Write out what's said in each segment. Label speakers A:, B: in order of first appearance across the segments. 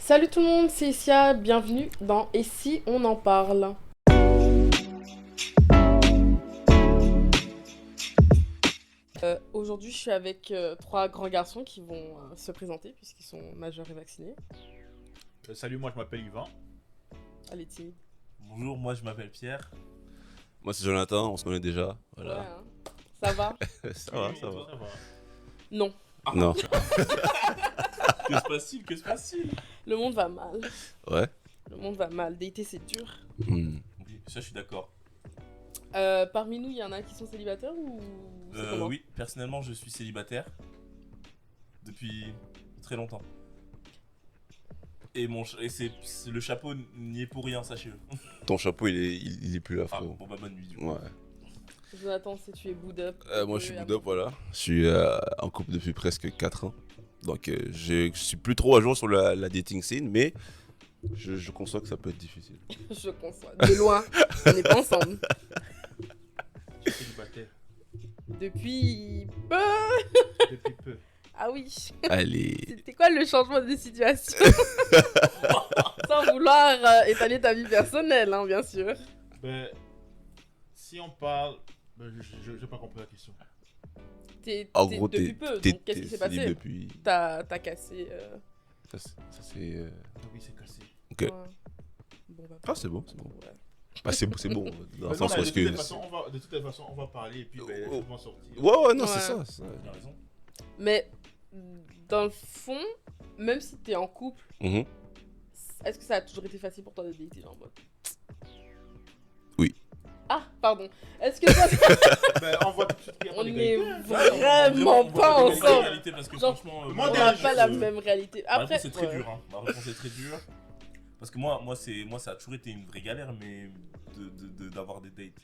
A: Salut tout le monde, c'est Isia, bienvenue dans Et si on en parle. Aujourd'hui, je suis avec trois grands garçons qui vont se présenter puisqu'ils sont majeurs et vaccinés.
B: Salut, moi je m'appelle Yvan.
A: Allez, timide.
C: Bonjour, moi je m'appelle Pierre.
D: Moi c'est Jonathan, on se connaît déjà.
A: Ouais,
D: Voilà.
A: hein. Ça va?
D: Ça va, ça va.
A: Non.
D: Non.
C: Que se passe-t-il? Que se passe-t-il?
A: Le monde va mal.
D: Ouais.
A: Le monde va mal. Dater, c'est dur.
D: Hmm.
C: Oui, ça je suis d'accord.
A: Parmi nous, il y en a qui sont célibataires ou c'est comment?
C: Oui, personnellement je suis célibataire depuis très longtemps. Et, le chapeau n'y est pour rien, sachez-le.
D: Ton chapeau il est plus là,
C: Ah,
D: frérot.
C: bon bah bonne nuit du coup.
D: Ouais.
A: Jonathan, si tu es boud up.
D: Moi je suis boud up, voilà. Je suis en couple depuis presque 4 ans. Donc je suis plus trop à jour sur la dating scene, mais je conçois que ça peut être difficile.
A: Je conçois. De loin, on n'est pas ensemble.
B: Je suis célibataire
A: Depuis peu.
B: depuis peu.
A: Ah oui.
D: Allez.
A: C'était quoi le changement de situation? Sans vouloir étaler ta vie personnelle, hein, bien sûr.
B: Ben, si on parle. Ben, je n'ai pas compris la question.
D: En gros,
A: depuis peu,
D: t'es
A: donc qu'est-ce qui s'est
D: libre
A: passé?
D: depuis.
A: T'as cassé.
D: Ça c'est.
B: Ah oui, c'est cassé.
D: Ok.
A: Ouais. Bon, bah,
D: Ah, c'est bon, c'est bon.
A: ouais.
D: Bah, c'est bon, dans
B: Ben
D: le sens
B: non,
D: où
B: mais
D: est-ce que.
B: de toute façon, on va parler et puis ben, les
D: Oh.
B: choses vont sortir.
D: Ouais, non,
A: Ouais.
D: c'est ça.
C: Tu as raison.
A: Mais dans le fond, même si t'es en couple,
D: Mhm.
A: est-ce que ça a toujours été facile pour toi de dater, genre en mode?
D: Oui.
A: Ah, pardon. Est-ce que toi,
B: Ben, on voit tout de suite qu'il y a pas
A: on
B: d'égalité.
A: est vraiment
C: on voit
A: pas
C: des
A: ensemble?
C: réalités parce que
A: Genre,
C: franchement,
B: le
A: On
B: monde
A: n'a
B: est
A: pas
B: injuste.
A: la même réalité.
C: Ma
A: Après,
C: réponse est très
A: ouais.
C: dure. Hein. Ma réponse est très dure. Parce que moi, ça a toujours été une vraie galère, mais d'avoir des dates.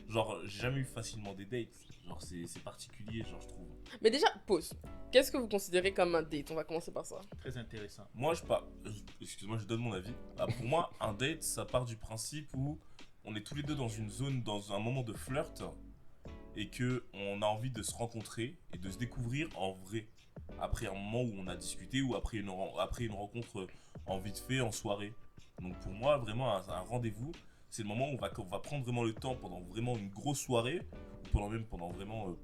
C: Genre, j'ai jamais eu facilement des dates. Genre, c'est particulier, genre, je trouve.
A: Mais déjà, pause. Qu'est-ce que vous considérez comme un date? On va commencer par ça.
B: Très intéressant.
C: Moi, excuse-moi, je donne mon avis. Ah, pour moi, un date, ça part du principe où on est tous les deux dans une zone, dans un moment de flirt, et que on a envie de se rencontrer et de se découvrir en vrai. Après un moment où on a discuté ou après une rencontre en vite fait, en soirée. Donc pour moi, vraiment, un rendez-vous, c'est le moment où on va prendre vraiment le temps pendant vraiment une grosse soirée, ou pendant vraiment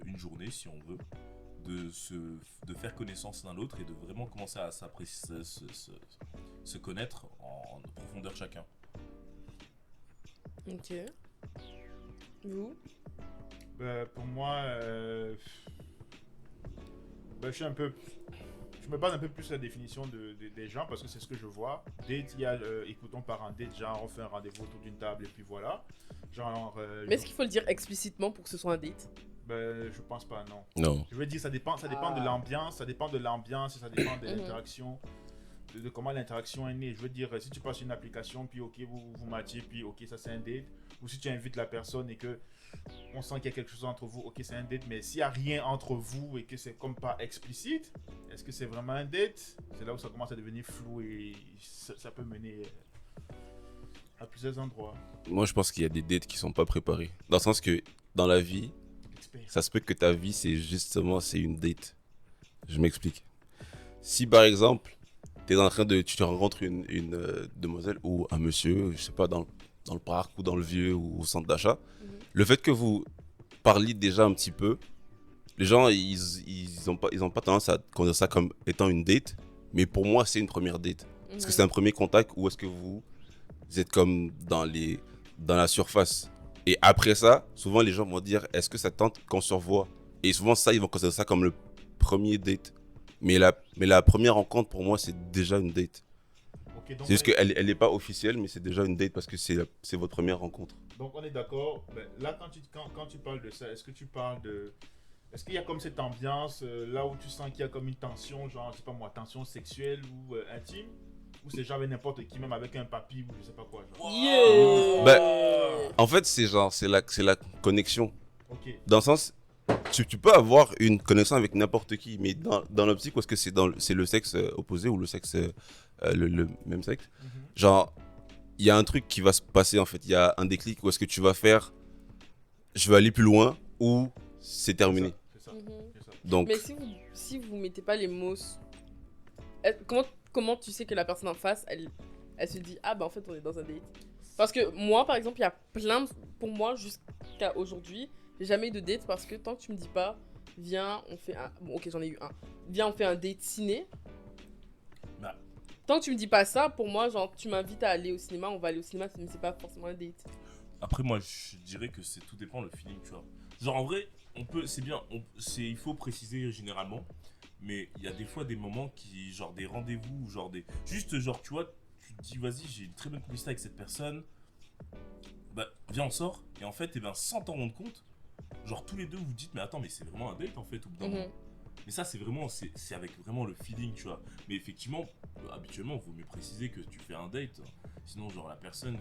C: une journée, si on veut, de faire connaissance l'un l'autre et de vraiment commencer à se connaître en profondeur chacun.
A: Ok. Vous?
B: Ben, pour moi, ben, je me base un peu plus sur la définition des gens parce que c'est ce que je vois. Date, il y a, écoutons par un date, genre on fait un rendez-vous autour d'une table et puis voilà. Genre,
A: Mais est-ce qu'il faut le dire explicitement pour que ce soit un date?
B: ben, je pense pas, non.
D: Non.
B: Je veux dire, ça dépend de l'ambiance, ça dépend et ça dépend de l'interaction, de comment l'interaction est née. Je veux dire, si tu passes une application, puis ok, vous matchez, puis ok, ça c'est un date. Ou si tu invites la personne et que on sent qu'il y a quelque chose entre vous, ok, c'est un date. Mais s'il n'y a rien entre vous et que c'est comme pas explicite, est-ce que c'est vraiment un date? C'est là où ça commence à devenir flou et ça peut mener à plusieurs endroits.
D: Moi, je pense qu'il y a des dates qui sont pas préparées. Dans le sens que dans la vie,
B: Expert.
D: ça se peut que ta vie, c'est une date. Je m'explique. Si par exemple, tu te rencontres une demoiselle ou un monsieur, je sais pas, dans le parc ou dans le vieux ou au centre d'achat, le fait que vous parliez déjà un petit peu, les gens, ils ont pas tendance à considérer ça comme étant une date, mais pour moi, c'est une première date. Est-ce que c'est un premier contact ou est-ce que vous êtes comme dans la surface? Et après ça, souvent les gens vont dire est-ce que ça tente qu'on se revoie? Et souvent ça, ils vont considérer ça comme le premier date. Mais la première rencontre pour moi, c'est déjà une date.
B: Ok, donc
D: C'est juste qu'elle n'est pas officielle, mais c'est déjà une date parce que c'est votre première rencontre.
B: Donc on est d'accord. Ben, là, quand tu parles de ça, est-ce que tu parles de... Est-ce qu'il y a comme cette ambiance là où tu sens qu'il y a comme une tension, genre, je sais pas moi, tension sexuelle ou intime? Ou c'est genre avec n'importe qui, même avec un papy ou je sais pas quoi, genre.
A: Yeah!
D: En fait, c'est la connexion.
B: Ok.
D: Dans le sens, tu peux avoir une connexion avec n'importe qui, mais dans l'optique, parce que c'est le sexe opposé ou le sexe, le même sexe, genre, il y a un truc qui va se passer en fait. Il y a un déclic où est-ce que tu vas faire, je vais aller plus loin ou c'est terminé.
B: C'est ça.
A: Mhm.
B: C'est ça.
D: Donc,
A: Mais si vous mettez pas les mots, comment tu sais que la personne en face, elle se dit, ah bah en fait on est dans un date. Parce que moi, par exemple, il y a plein pour moi, jusqu'à aujourd'hui, j'ai jamais eu de date parce que tant que tu me dis pas, viens, on fait un... Bon, ok, j'en ai eu un. Viens, on fait un date ciné.
C: Bah.
A: Tant que tu me dis pas ça, pour moi, genre, tu m'invites à aller au cinéma, on va aller au cinéma, mais c'est pas forcément un date.
C: Après, moi, je dirais que tout dépend le feeling, tu vois. Genre, en vrai, c'est bien, il faut préciser généralement, mais il y a des fois des moments qui, genre des rendez-vous, juste, genre, tu vois, tu te dis, vas-y, j'ai une très bonne complicité avec cette personne, bah, viens, on sort, et en fait, sans t'en rendre compte, genre, tous les deux, vous dites, mais attends, mais c'est vraiment un date, en fait, au bout d'un moment. Mais ça, c'est avec vraiment le feeling, tu vois. Mais effectivement, habituellement, il vaut mieux préciser que tu fais un date. Sinon, genre, la personne,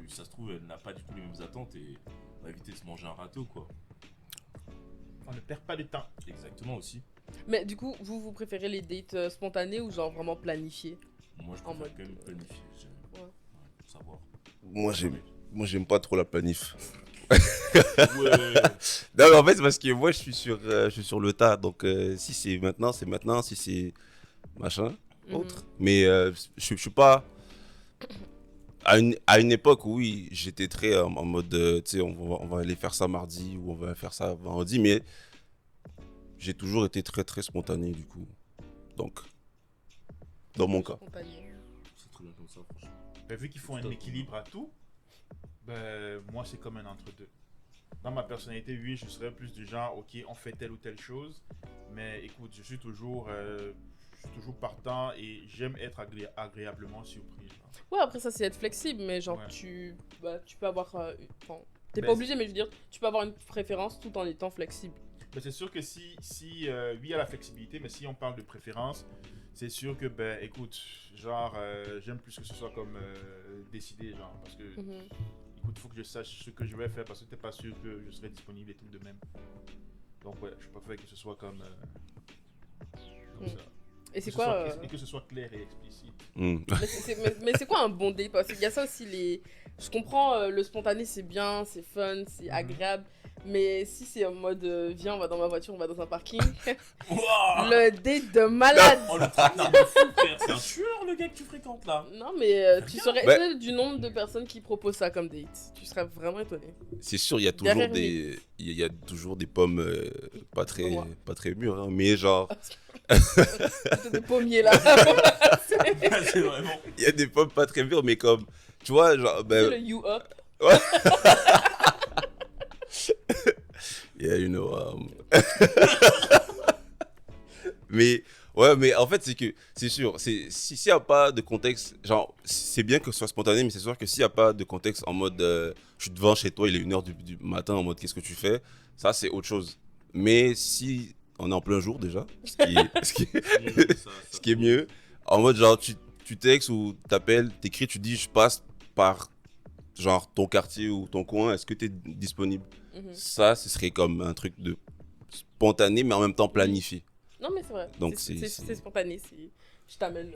C: ça se trouve, elle n'a pas du tout les mêmes attentes et on va éviter de se manger un râteau, quoi.
B: On ne perd pas de temps.
C: Exactement aussi.
A: Mais du coup, vous préférez les dates spontanés ou genre vraiment planifiés?
C: Moi, je
A: En
C: préfère
A: mode,
C: quand même planifier.
A: ouais.
C: Pour savoir.
D: Moi, j'aime pas trop la planif.
C: Ouais.
D: Non, mais en fait, c'est parce que moi, je suis sur le tas. Donc, si c'est maintenant, c'est maintenant. Si c'est machin, autre. Mais je suis pas. À une époque, oui, j'étais très en mode, tu sais, on va aller faire ça mardi ou on va faire ça vendredi. Mais j'ai toujours été très, très spontané, du coup. Donc, dans mon cas.
A: Spontané.
C: C'est très bien comme ça, franchement.
B: Ben, vu qu'il faut un équilibre à tout, ben, moi c'est comme un entre-deux. Dans ma personnalité, oui, je serais plus du genre, ok, on fait telle ou telle chose, mais écoute, je suis toujours partant et j'aime être agréablement surpris. Genre.
A: Ouais, après ça, c'est être flexible, mais genre,
B: Ouais.
A: tu peux avoir. Enfin, t'es
B: Ben,
A: pas obligé, mais je veux dire, tu peux avoir une préférence tout en étant flexible.
B: Ben, c'est sûr que si oui, il y a la flexibilité, mais si on parle de préférence, c'est sûr que, ben, écoute, genre, j'aime plus que ce soit comme décidé, genre, parce que, écoute, il faut que je sache ce que je vais faire, parce que t'es pas sûr que je serai disponible et tout de même. Donc, ouais, je préfère que ce soit comme ça.
A: Et c'est
B: Que ce
A: quoi
B: soit- Et que ce soit clair et explicite.
A: mais c'est quoi un bon date? Parce qu'il y a ça aussi, je comprends, le spontané, c'est bien, c'est fun, c'est agréable. Mais si c'est en mode, viens, on va dans ma voiture, on va dans un parking.
C: Wouah.
A: Le date de malade!
C: Oh, le traînard de fou, frère. C'est un tueur, le gars que tu fréquentes, là.
A: Non, mais tu serais
D: Ouais.
A: étonné du nombre de personnes qui proposent ça comme date. Tu serais vraiment étonné.
D: C'est sûr, il y a toujours
A: Derrière
D: il y a toujours des pommes pas
A: Ouais.
D: très mûres, hein, mais genre,
A: C'est des pommiers là.
C: C'est vraiment.
D: il y a des pommes pas très mûres, mais comme, tu vois, genre,
A: C'est le you up.
D: yeah, you know, mais, ouais, mais en fait, c'est que, c'est sûr, s'il n'y a pas de contexte, genre, c'est bien que ce soit spontané, mais c'est sûr que s'il n'y a pas de contexte en mode, je suis devant chez toi, il est 1h du matin, en mode, qu'est-ce que tu fais? Ça, c'est autre chose. Mais si on est en plein jour déjà, ce qui est mieux, en mode, genre, tu textes ou t'appelles, t'écris, tu dis, je passe par, genre, ton quartier ou ton coin, est-ce que tu es disponible? Ça, ce serait comme un truc de spontané, mais en même temps planifié.
A: Non, mais c'est vrai.
D: Donc,
A: c'est spontané. Je t'amène.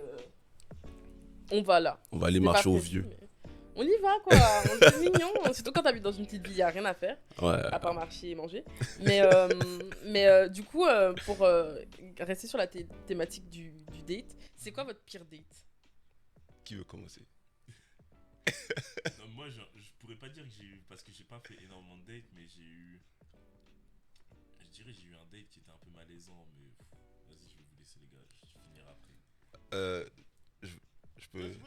A: On va là.
D: On va aller
A: C'est
D: marcher
A: pas
D: au
A: prévu,
D: vieux.
A: mais on y va quoi. C'est mignon. Surtout quand t'habites dans une petite ville, y a rien à faire.
D: Ouais.
A: À part marcher et manger. Mais, du coup, pour rester sur la thématique du date, c'est quoi votre pire date?
D: Qui veut commencer?
C: Non, moi, je pourrais pas dire que j'ai eu. Parce que j'ai pas fait énormément de dates, mais j'ai eu. Je dirais j'ai eu un date qui était un peu malaisant, mais vas-y, je vais vous laisser, les gars, je finirai après.
D: Je peux.
B: Vas-y.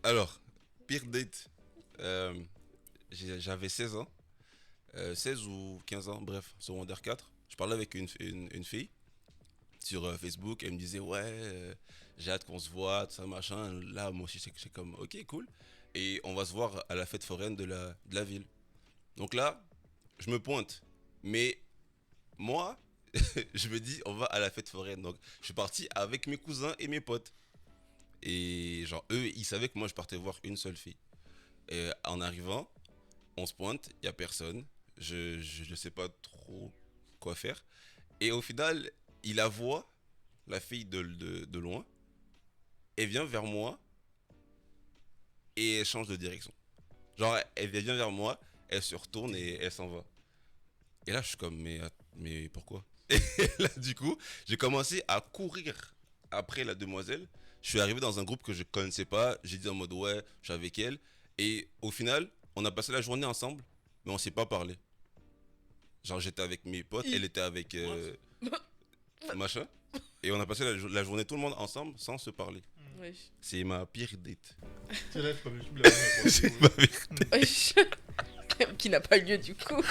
D: Alors, pire date. J'avais 16 ans. 16 ou 15 ans, bref, secondaire 4. Je parlais avec une fille sur Facebook. Elle me disait, ouais, j'ai hâte qu'on se voit, tout ça, machin. Là, moi aussi, c'est comme, ok, cool. Et on va se voir à la fête foraine de la ville. Donc là, je me pointe. Mais moi, je me dis, on va à la fête foraine. Donc, je suis parti avec mes cousins et mes potes. Et genre, eux, ils savaient que moi, je partais voir une seule fille. Et en arrivant, on se pointe, il n'y a personne. Je sais pas trop quoi faire. Et au final, il la voit, la fille de loin. Elle vient vers moi. Et elle change de direction. Genre, elle vient vers moi, elle se retourne et elle s'en va. Et là, je suis comme, mais pourquoi? Et là, du coup, j'ai commencé à courir après la demoiselle, je suis arrivé dans un groupe que je connaissais pas. J'ai dit en mode ouais, je suis avec elle. Et au final, on a passé la journée ensemble, mais on s'est pas parlé. Genre, j'étais avec mes potes, elle était avec machin. Et on a passé la journée tout le monde ensemble sans se parler.
A: Wesh.
D: C'est ma pire date.
B: C'est là, je me l'avais
D: C'est ma pire
A: Wesh. Qui n'a pas lieu du coup.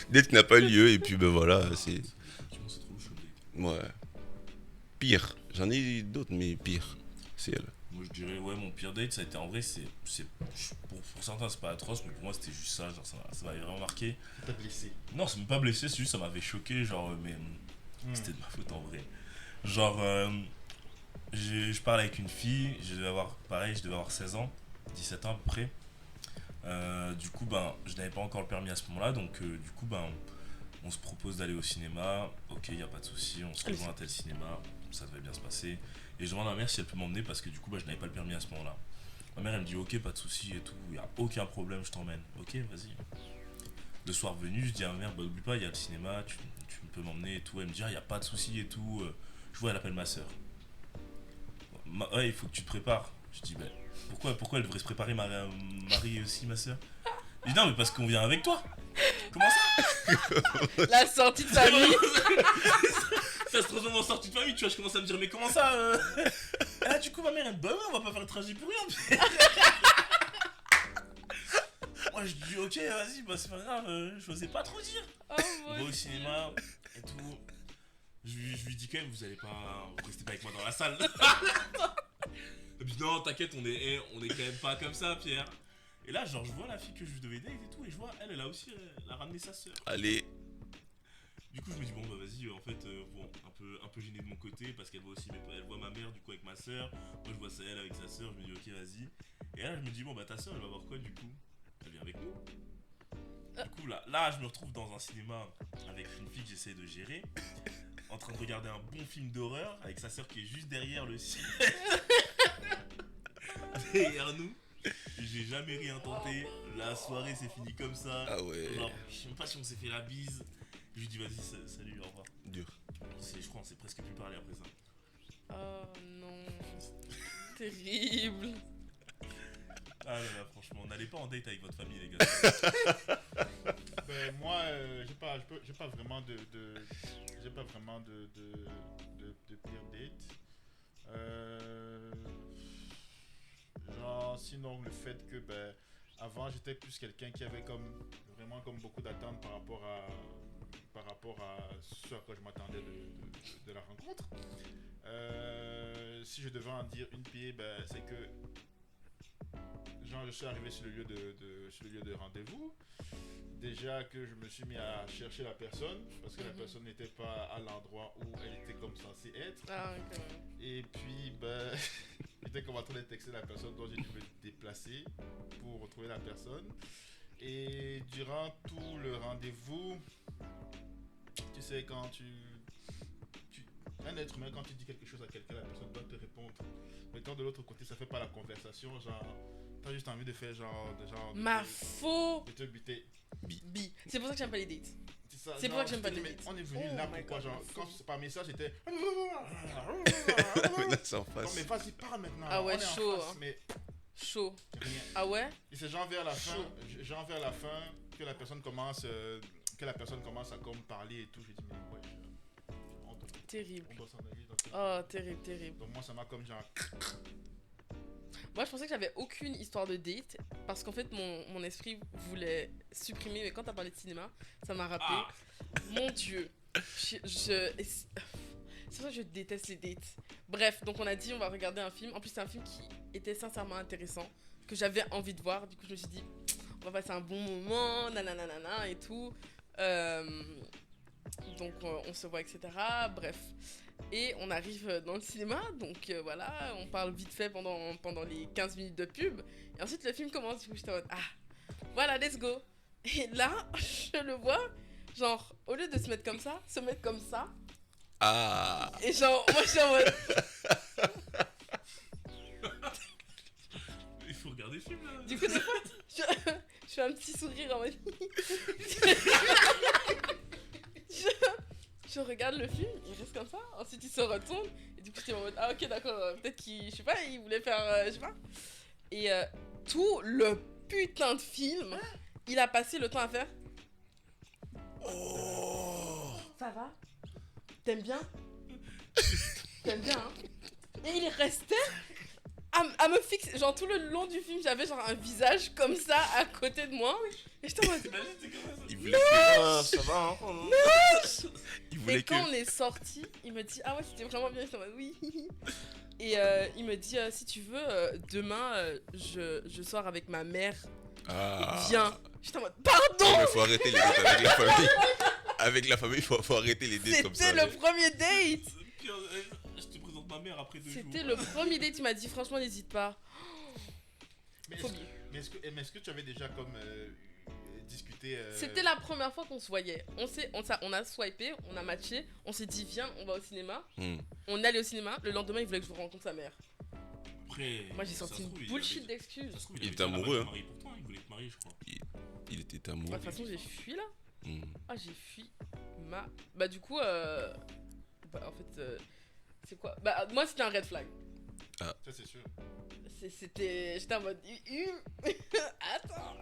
D: date qui n'a pas eu lieu. Et puis ben voilà, c'est.
C: Franchement, c'est trop chaud, date.
D: Ouais. Pire. J'en ai d'autres, mais pire. C'est elle.
C: Moi, je dirais, ouais, mon pire date, ça a été en vrai, pour certains, c'est pas atroce, mais pour moi, c'était juste ça. Genre, ça m'avait vraiment marqué.
B: T'as blessé.
C: Non, ça m'a pas blessé, c'est juste ça m'avait choqué, genre, mais c'était de ma faute en vrai. Genre, je parle avec une fille, je devais avoir 16 ans, 17 ans à peu près. Du coup, je n'avais pas encore le permis à ce moment-là, donc du coup, on se propose d'aller au cinéma. Ok, y a pas de souci, on se rejoint à tel cinéma, ça devait bien se passer. Et je demande à ma mère si elle peut m'emmener parce que du coup, je n'avais pas le permis à ce moment-là. Ma mère, elle me dit ok, pas de souci et tout, y a aucun problème, je t'emmène. Ok, vas-y. Le soir venu, je dis à ma mère, oublie pas, il y a le cinéma, tu peux m'emmener et tout. Elle me dit, y a pas de souci et tout. Je vois, elle appelle ma soeur. Ouais, il faut que tu te prépares. Je dis, pourquoi elle devrait se préparer, Marie aussi, ma soeur? Je dis, non, mais parce qu'on vient avec toi. Comment ça?
A: La sortie de famille.
C: Ça se transforme en sortie de famille, tu vois. Je commence à me dire, mais comment ça Ah, du coup, ma mère, elle me dit, on va pas faire le trajet pour rien. Moi, je dis, ok, vas-y, c'est pas grave, je n'osais pas trop dire.
A: Oh,
C: On va au cinéma et tout. Je lui dis quand même, vous restez pas avec moi dans la salle. Et puis non, t'inquiète, on est quand même pas comme ça, Pierre. Et là, genre, je vois la fille que je devais date et tout, et je vois, elle a aussi, elle a ramené sa soeur.
D: Allez.
C: Du coup, je me dis, bon, vas-y, en fait, bon, un peu gêné de mon côté, parce qu'elle voit aussi, elle voit ma mère, du coup, avec ma soeur. Moi, je vois elle avec sa soeur, je me dis, ok, vas-y. Et là, je me dis, bon, ta soeur, elle va voir quoi, du coup? Elle vient avec nous. Du coup, là, je me retrouve dans un cinéma avec une fille que j'essaie de gérer, en train de regarder un bon film d'horreur, avec sa soeur qui est juste derrière le ciel. Derrière nous. J'ai jamais rien tenté. La soirée s'est finie comme ça.
D: Ah ouais.
C: Genre, je sais même pas si on s'est fait la bise. Je lui dis, vas-y, salut, au revoir.
D: Dur.
C: Je crois qu'on s'est presque plus parlé après ça.
A: Oh non. Terrible.
C: Ah là là, franchement, n'allez pas en date avec votre famille, les gars.
B: Moi, j'ai pas vraiment de pire date. Genre, sinon le fait que avant j'étais plus quelqu'un qui avait vraiment beaucoup d'attentes par rapport à ce à quoi je m'attendais de la rencontre. Si je devais en dire une pire, c'est que genre je suis arrivé sur le lieu de rendez-vous. Déjà que je me suis mis à chercher la personne parce que la personne n'était pas à l'endroit où elle était comme censée être.
A: Ah, ok.
B: Et puis j'étais comme en train de texter la personne, donc j'ai dû me déplacer pour retrouver la personne. Et durant tout le rendez-vous, tu sais, quand un être humain, quand tu dis quelque chose à quelqu'un, la personne doit te répondre. Mais quand de l'autre côté, ça fait pas la conversation, genre, t'as juste envie de faire
A: de
B: te buter.
A: Bi. C'est pour ça que j'aime pas les dates.
B: C'est
A: pour ça que j'aime pas les dates.
B: On est venu là pourquoi, genre, quand c'est par message, c'était.
D: Maintenant, c'est en
B: Non,
D: face.
B: mais vas-y, parle maintenant.
A: Ah ouais,
B: on est en
A: chaud,
B: face,
A: hein.
B: mais
A: Chaud.
B: rien.
A: Ah ouais?
B: Et c'est genre vers la fin que la personne commence à comme parler et tout. Je dis mais ouais,
A: Terrible.
B: on doit s'en aller.
A: Oh, terrible, terrible.
B: Donc moi ça m'a comme genre.
A: Moi, je pensais que j'avais aucune histoire de date parce qu'en fait, mon esprit voulait supprimer. Mais quand t'as parlé de cinéma, ça m'a rappelé. Mon Dieu. C'est pour ça que je déteste les dates. Bref, donc on a dit on va regarder un film. En plus, c'est un film qui était sincèrement intéressant, que j'avais envie de voir. Du coup, je me suis dit, on va passer un bon moment, nanana et tout. Donc, on se voit, etc. Bref. Et on arrive dans le cinéma, donc voilà, on parle vite fait pendant les 15 minutes de pub. Et ensuite, le film commence, du coup, j'étais en mode, voilà, let's go. Et là, je le vois, genre, au lieu de se mettre comme ça, se mettre comme ça.
D: Ah.
A: Et genre, moi, je suis en mode...
C: Il faut regarder le film, là.
A: Du coup, des fois, je fais un petit sourire en mode... je regarde le film, il reste comme ça, ensuite il se retourne, et du coup j'étais en mode, ah ok, d'accord, peut-être qu'il, je sais pas, il voulait faire, je sais pas. Et tout le putain de film, il a passé le temps à faire.
D: Oh.
A: Ça va? T'aimes bien? T'aimes bien, hein? Et il restait à me fixer. Genre, tout le long du film, j'avais genre un visage comme ça à côté de moi. Et j'étais en mode.
C: T'imagines, c'est comme ça.
D: Il voulait que...
C: Ça va, hein?
D: Il voulait
A: Et
D: que...
A: quand on est sorti, il me dit, ah ouais, c'était vraiment bien. J'étais en mode, oui. Et il me dit, si tu veux, demain, je sors avec ma mère.
D: Ah.
A: Viens. J'étais en mode,
D: Non,
A: pardon!
D: mais faut arrêter les dates avec la famille. Avec la famille, faut arrêter les dates comme ça.
A: C'était le premier date!
C: Puis, je te présente ma mère après 2 jours.
A: C'était le premier date, il m'a dit, franchement, n'hésite pas.
B: Mais
A: Phobie.
B: est-ce que tu avais déjà comme discuté
A: C'était la première fois qu'on se voyait. On a swipé, on a matché, on s'est dit viens, on va au cinéma. On est allé au cinéma, le lendemain il voulait que je vous rencontre sa mère.
C: Après,
A: Moi j'ai
C: ça
A: sorti
C: se trouve,
A: une
C: il
A: bullshit
C: avait-
A: d'excuses.
C: ça se trouve,
D: Il
C: avait
D: était
C: déjà pas
D: amoureux,
C: mal
D: hein.
C: marié pour toi, il voulait te marier, je crois.
D: Il était
A: De
D: amoureux.
A: toute façon j'ai fui là.
D: Hmm.
A: Ah j'ai fui ma... Bah du coup, bah, en fait, c'est quoi? Bah moi c'était un red flag.
B: Ça c'est sûr.
A: C'était... J'étais en mode... Attends.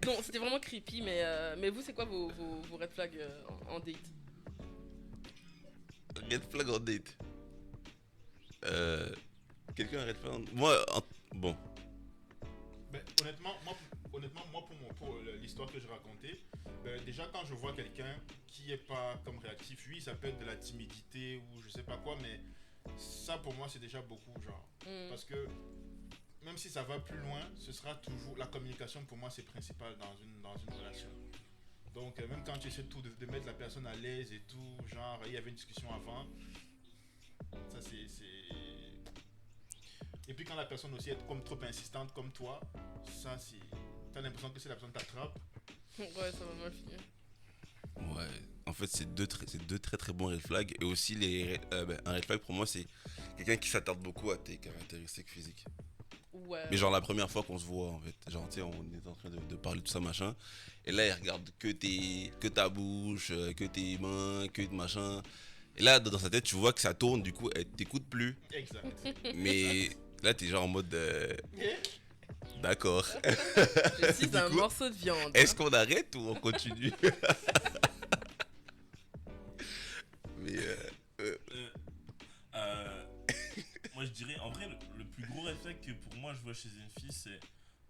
A: Non, c'était vraiment creepy, mais vous c'est quoi vos red flags en date?
D: Red flag en date. Quelqu'un a red flag en... Moi, bon.
B: Ben, honnêtement, moi pour l'histoire que je racontais, déjà quand je vois quelqu'un qui est pas comme réactif, oui, ça peut être de la timidité ou je sais pas quoi, mais ça pour moi c'est déjà beaucoup, genre. Parce que même si ça va plus loin, ce sera toujours la communication pour moi c'est principal dans une relation. Donc même quand tu essaies de mettre la personne à l'aise et tout, genre il y avait une discussion avant, ça c'est... Et puis quand la personne aussi est comme trop insistante comme toi, ça c'est... T'as l'impression que si la personne t'attrape.
A: Ouais, ça va mal finir.
D: Ouais. En fait, c'est deux très très bons red flags. Et aussi, un red flag pour moi, c'est quelqu'un qui s'attarde beaucoup à tes caractéristiques physiques.
A: Ouais.
D: Mais genre la première fois qu'on se voit, en fait. Genre, tu sais, on est en train de parler de tout ça, machin. Et là, il regarde que ta bouche, que tes mains, que machin. Et là, dans sa tête, tu vois que ça tourne, du coup, elle t'écoute plus.
B: Exact.
D: Mais là, t'es genre en mode... D'accord.
A: Je suis
D: Du
A: un
D: coup,
A: morceau de viande.
D: Est-ce qu'on arrête ou on continue? Mais
C: Moi je dirais, en vrai, le plus gros réflexe que pour moi je vois chez une fille, c'est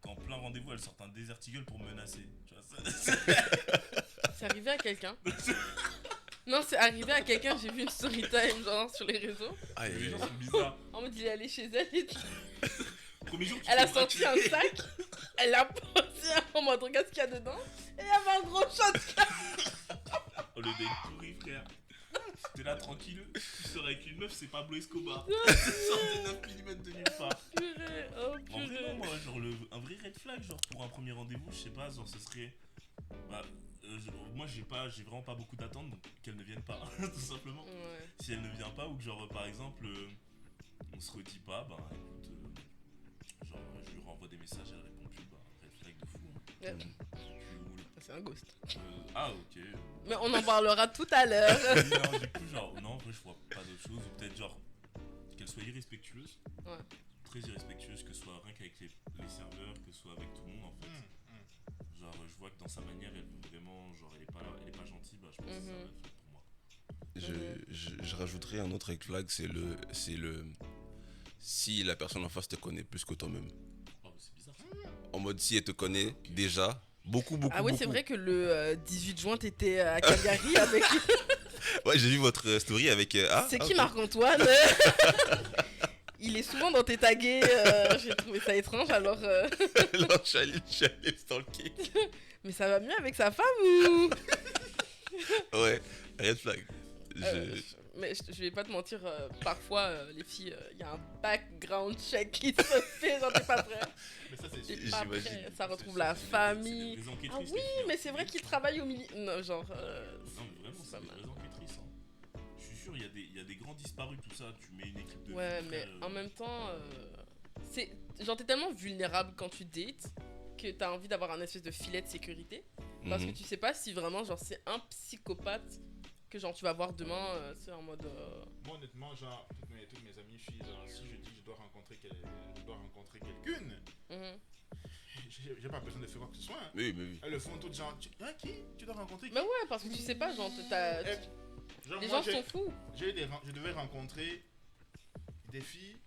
C: qu'en plein rendez-vous elle sort un désert eagle pour me menacer. Tu vois,
A: C'est arrivé à quelqu'un. Non, c'est arrivé à quelqu'un, j'ai vu une story time genre sur les réseaux.
D: aïe,
C: les
D: aïe,
C: gens
D: aïe.
C: sont bizarres.
A: En mode, il est allé chez elle et tout.
C: Premier jour, tu
A: Elle a
C: te
A: sorti un sac, elle l'a posé en mode regarde ce qu'il y a dedans. Et il y avait un gros shot.
C: Oh, le date pourri, frère. T'es là tranquille, tu sors avec une meuf, c'est Pablo Escobar. Sort des 9 mm de nulle part.
A: Purée, oh
C: En vrai,
A: purée.
C: non, moi, genre, un vrai red flag, genre, pour un premier rendez-vous, je sais pas, genre, ce serait. Bah, moi, j'ai vraiment pas beaucoup d'attentes, donc qu'elle ne vienne pas, tout simplement.
A: Ouais.
C: Si elle ne vient pas, ou que, genre, par exemple, on se redit pas, bah, écoute, genre, je lui renvoie des messages, elle répond plus, bah, red flag de fou. Hein.
A: Ouais.
C: Je suis où, là
A: C'est un ghost.
C: Ah, ok.
A: Mais on en parlera tout à l'heure.
C: Non, du coup, genre, non, en vrai, je vois pas d'autre chose, ou peut-être, genre, qu'elle soit irrespectueuse.
A: Ouais.
C: Très irrespectueuse, que ce soit rien qu'avec les serveurs, que ce soit avec tout le monde, en fait. Genre, je vois que dans sa manière, elle veut vraiment, genre, elle est pas gentille, bah, je pense que c'est un red flag pour moi.
D: Je rajouterais un autre red flag, c'est le si la personne en face te connaît plus que toi-même.
C: Oh, c'est bizarre ça.
D: En mode si elle te connaît déjà beaucoup.
A: Ah oui, c'est vrai que le 18 juin, t'étais à Calgary avec...
D: Ouais, j'ai vu votre story avec
A: C'est qui
D: ok.
A: Marc-Antoine? Il est souvent dans tes tagués, j'ai trouvé ça étrange, alors...
D: Non, je suis allé stalker.
A: Mais ça va mieux avec sa femme ou...
D: Ouais, red flag.
A: Mais je vais pas te mentir, parfois les filles, il y a un background check qui se fait, genre t'es pas prêt.
B: Mais ça c'est
A: T'es
B: sûr.
A: pas
D: J'imagine.
A: prêt, ça retrouve
C: C'est-
A: la
C: c'est des
A: famille.
C: vraies enquêtrices,
A: Ah
C: les
A: oui,
C: filles,
A: mais
C: hein.
A: c'est vrai qu'ils travaillent au milieu. Non, genre.
C: Non, mais vraiment,
A: c'est
C: c'est
A: pas
C: des
A: mal.
C: vraies enquêtrices. Hein. Je suis sûr, il y a des grands disparus, tout ça. Tu mets une équipe de.
A: Ouais,
C: filles,
A: mais
C: frère,
A: en même temps, c'est genre t'es tellement vulnérable quand tu dates que t'as envie d'avoir un espèce de filet de sécurité parce que
D: Mhm.
A: tu sais pas si vraiment genre c'est un psychopathe que genre tu vas voir demain, c'est en mode.
B: Moi, honnêtement, genre, toutes mes amies filles, genre, si je dis que je dois rencontrer quelqu'une, j'ai pas besoin de faire quoi que ce soit. Hein.
D: Oui, mais oui.
B: Elles le font toutes genre, qui tu dois rencontrer qui?
A: Mais ouais, parce que tu sais pas, genre,
B: Genre,
A: les
B: moi,
A: gens sont fous.
B: je devais rencontrer des filles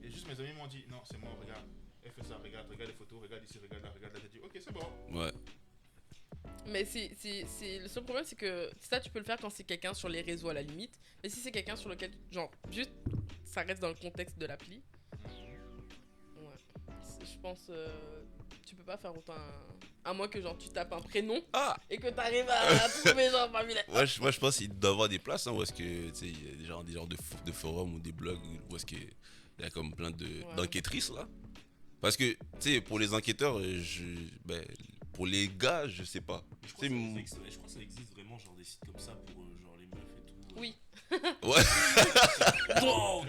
B: et juste mes amis m'ont dit non, c'est moi, regarde. Elle fait ça, regarde les photos, regarde ici, regarde là. J'ai dit ok, c'est bon.
D: Ouais.
A: Mais le seul problème, c'est que ça, tu peux le faire quand c'est quelqu'un sur les réseaux à la limite. Mais si c'est quelqu'un sur lequel, genre, juste, ça reste dans le contexte de l'appli. Ouais. Je pense, tu peux pas faire autant. À moins que, genre, tu tapes un prénom et que t'arrives à trouver, genre, parmi les.
D: Moi, je pense qu'il doit y avoir des places où est-ce que, tu sais, il y a des genres de forums ou des blogs où est-ce qu'il y a comme plein d'enquêtrices là. Parce que, tu sais, pour les enquêteurs, pour les gars, je sais pas.
C: Je crois que ça existe vraiment, genre des sites comme ça pour genre les meufs et tout.
A: Oui.
C: Ouais.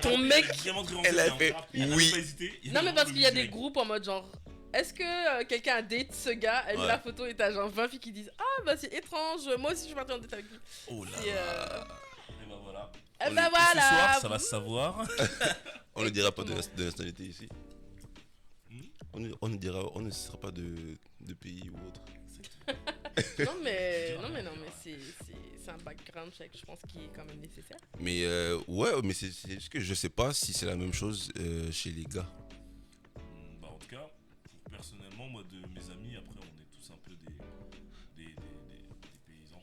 A: Ton mec.
D: Elle a fait oui.
A: Non, mais parce qu'il y a des groupes en mode genre. Est-ce que quelqu'un a date ce gars? Elle met la photo et t'as genre 20 filles qui disent ah bah c'est étrange, moi aussi je suis partie en date avec lui.
D: Oh là
C: là. Et bah voilà.
A: Et bah
C: Ce soir, ça va se savoir.
D: On ne dira pas de nationalité ici. On ne citera pas de pays ou autre.
A: non mais c'est un background check, je pense, qui est quand même nécessaire.
D: Mais mais c'est juste que je sais pas si c'est la même chose chez les gars.
C: Bah en tout cas, personnellement, moi de mes amis, après on est tous un peu des paysans.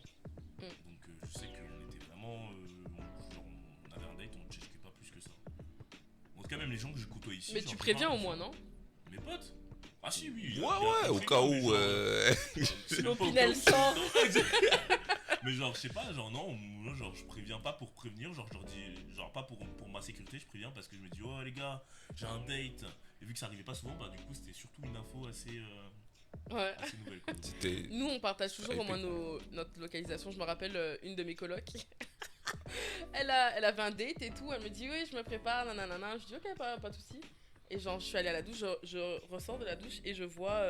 C: Donc je sais qu'on était vraiment, genre on avait un date, on ne checkait pas plus que ça. En tout cas même les gens que je côtoie ici.
A: Mais tu préviens au moins, non?
C: Mes potes? Ah si, oui.
D: Ouais, au cas où.
A: L'opinel sort.
C: Mais genre, je sais pas, genre non, moi, genre je préviens pas pour prévenir, genre je leur dis, genre pas pour ma sécurité, je préviens parce que je me dis, oh les gars, j'ai un date. Et vu que ça arrivait pas souvent, bah du coup c'était surtout une info assez nouvelle. Quoi.
A: Nous on partage toujours au moins notre localisation. Je me rappelle une de mes colocs. elle avait un date et tout, elle me dit oui je me prépare, nanana. Je dis ok, pas de soucis. Et genre je suis allée à la douche, je ressors de la douche et je vois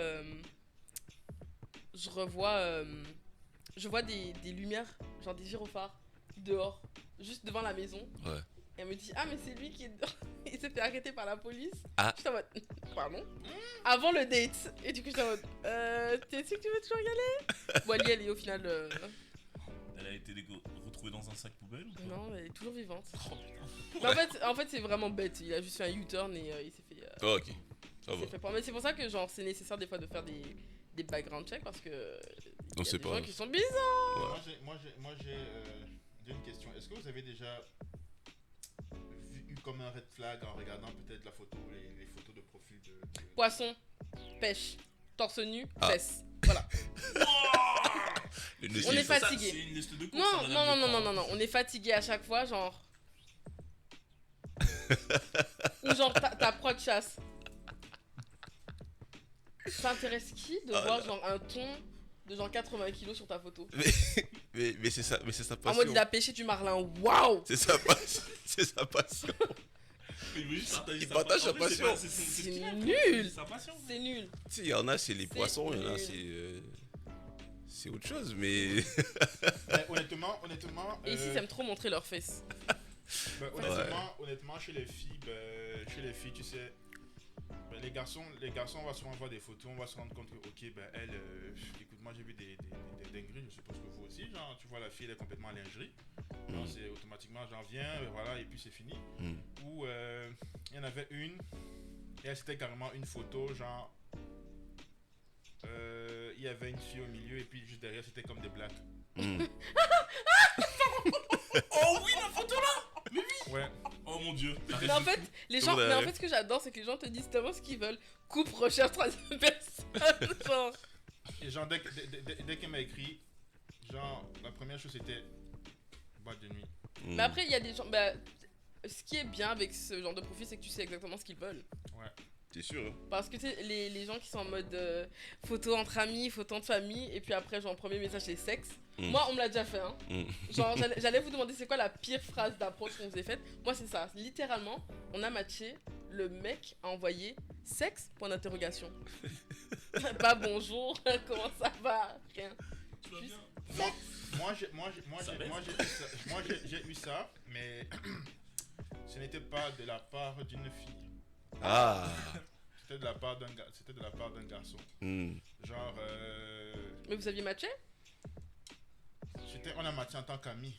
A: des lumières, genre des gyrophares dehors, juste devant la maison.
D: Ouais.
A: Et elle me dit ah mais c'est lui qui est dehors. Il s'est fait arrêter par la police.
D: Ah.
A: J'étais en mode pardon. Avant le date. Et du coup j'étais en mode t'es sûr que tu veux toujours y aller? Bon elle est au final.
C: Elle a été retrouvée dans un sac poubelle ou quoi?
A: Non, elle est toujours vivante.
C: Oh putain.
A: Mais en fait c'est vraiment bête. Il a juste fait un U-turn et il s'est fait.
D: Ok. Ça
A: il
D: va.
A: s'est fait prendre. Mais c'est pour ça que genre c'est nécessaire des fois de faire des background checks parce que.
D: Non, c'est
A: des
D: pas.
A: gens qui sont bizarres.
D: Ouais.
B: Moi j'ai une question. Est-ce que vous avez déjà eu comme un red flag en regardant peut-être la photo, les photos de profil de...
A: Poisson, pêche, torse nu,
D: Ah.
A: fesses. Voilà.
D: Le
A: On est
C: Ça,
A: fatigué.
C: c'est une liste de courses, ça,
A: Non,
C: madame
A: non. On est fatigué à chaque fois, genre. Ou genre ta prod chasse. Ça intéresse qui de voir genre un thon de genre 80 kilos sur ta photo?
D: Mais c'est ça, sa
A: En
D: passion.
A: mode il a pêché du marlin, waouh!
D: C'est sa passion. C'est sa passion.
C: Il
D: partage sa passion.
A: C'est nul!
C: sa passion.
A: C'est nul!
D: Tu sais, il y en a, c'est les
A: C'est
D: poissons, il y en a,
A: nul.
D: c'est autre chose, mais.
B: Mais honnêtement,
A: Et ici, ça aime trop montrer leurs fesses.
B: honnêtement, chez les filles, tu sais, les garçons, on va souvent voir des photos, on va se rendre compte que, ok, elle, écoute, moi j'ai vu des dingueries, je suppose que vous aussi, genre, tu vois la fille, elle est complètement en lingerie, genre, c'est automatiquement, j'en viens, voilà, et puis c'est fini. Ou, il y en avait une, et elle, c'était carrément une photo, genre, il y avait une fille au milieu, et puis juste derrière, c'était comme des blagues.
C: Oh oui, la photo là! Mais oui!
B: Ouais.
C: Oh mon dieu!
A: Mais en fait, ce que j'adore, c'est que les gens te disent tellement ce qu'ils veulent. Coupe, recherche, troisième personne. Genre.
B: Et genre, dès qu'elle m'a écrit, genre, la première chose c'était boîte de nuit.
A: Mais après, il y a des gens. Bah, ce qui est bien avec ce genre de profil, c'est que tu sais exactement ce qu'ils veulent.
B: Ouais.
D: T'es sûr, hein?
A: Parce que tu sais, les gens qui sont en mode photo entre amis, photo de famille, et puis après, genre, premier message, c'est sexe. Moi, on me l'a déjà fait, hein. Genre, j'allais vous demander c'est quoi la pire phrase d'approche qu'on vous ait faite. Moi, c'est ça. Littéralement, on a matché. Le mec a envoyé sexe, point d'interrogation. Pas bonjour, comment ça va? Rien.
C: Tu vas bien?
B: J'ai eu ça, mais ce n'était pas de la part d'une fille.
D: Ah.
B: C'était de la part d'un garçon. Genre.
A: Mais vous aviez matché?
B: On a matché en tant qu'amis.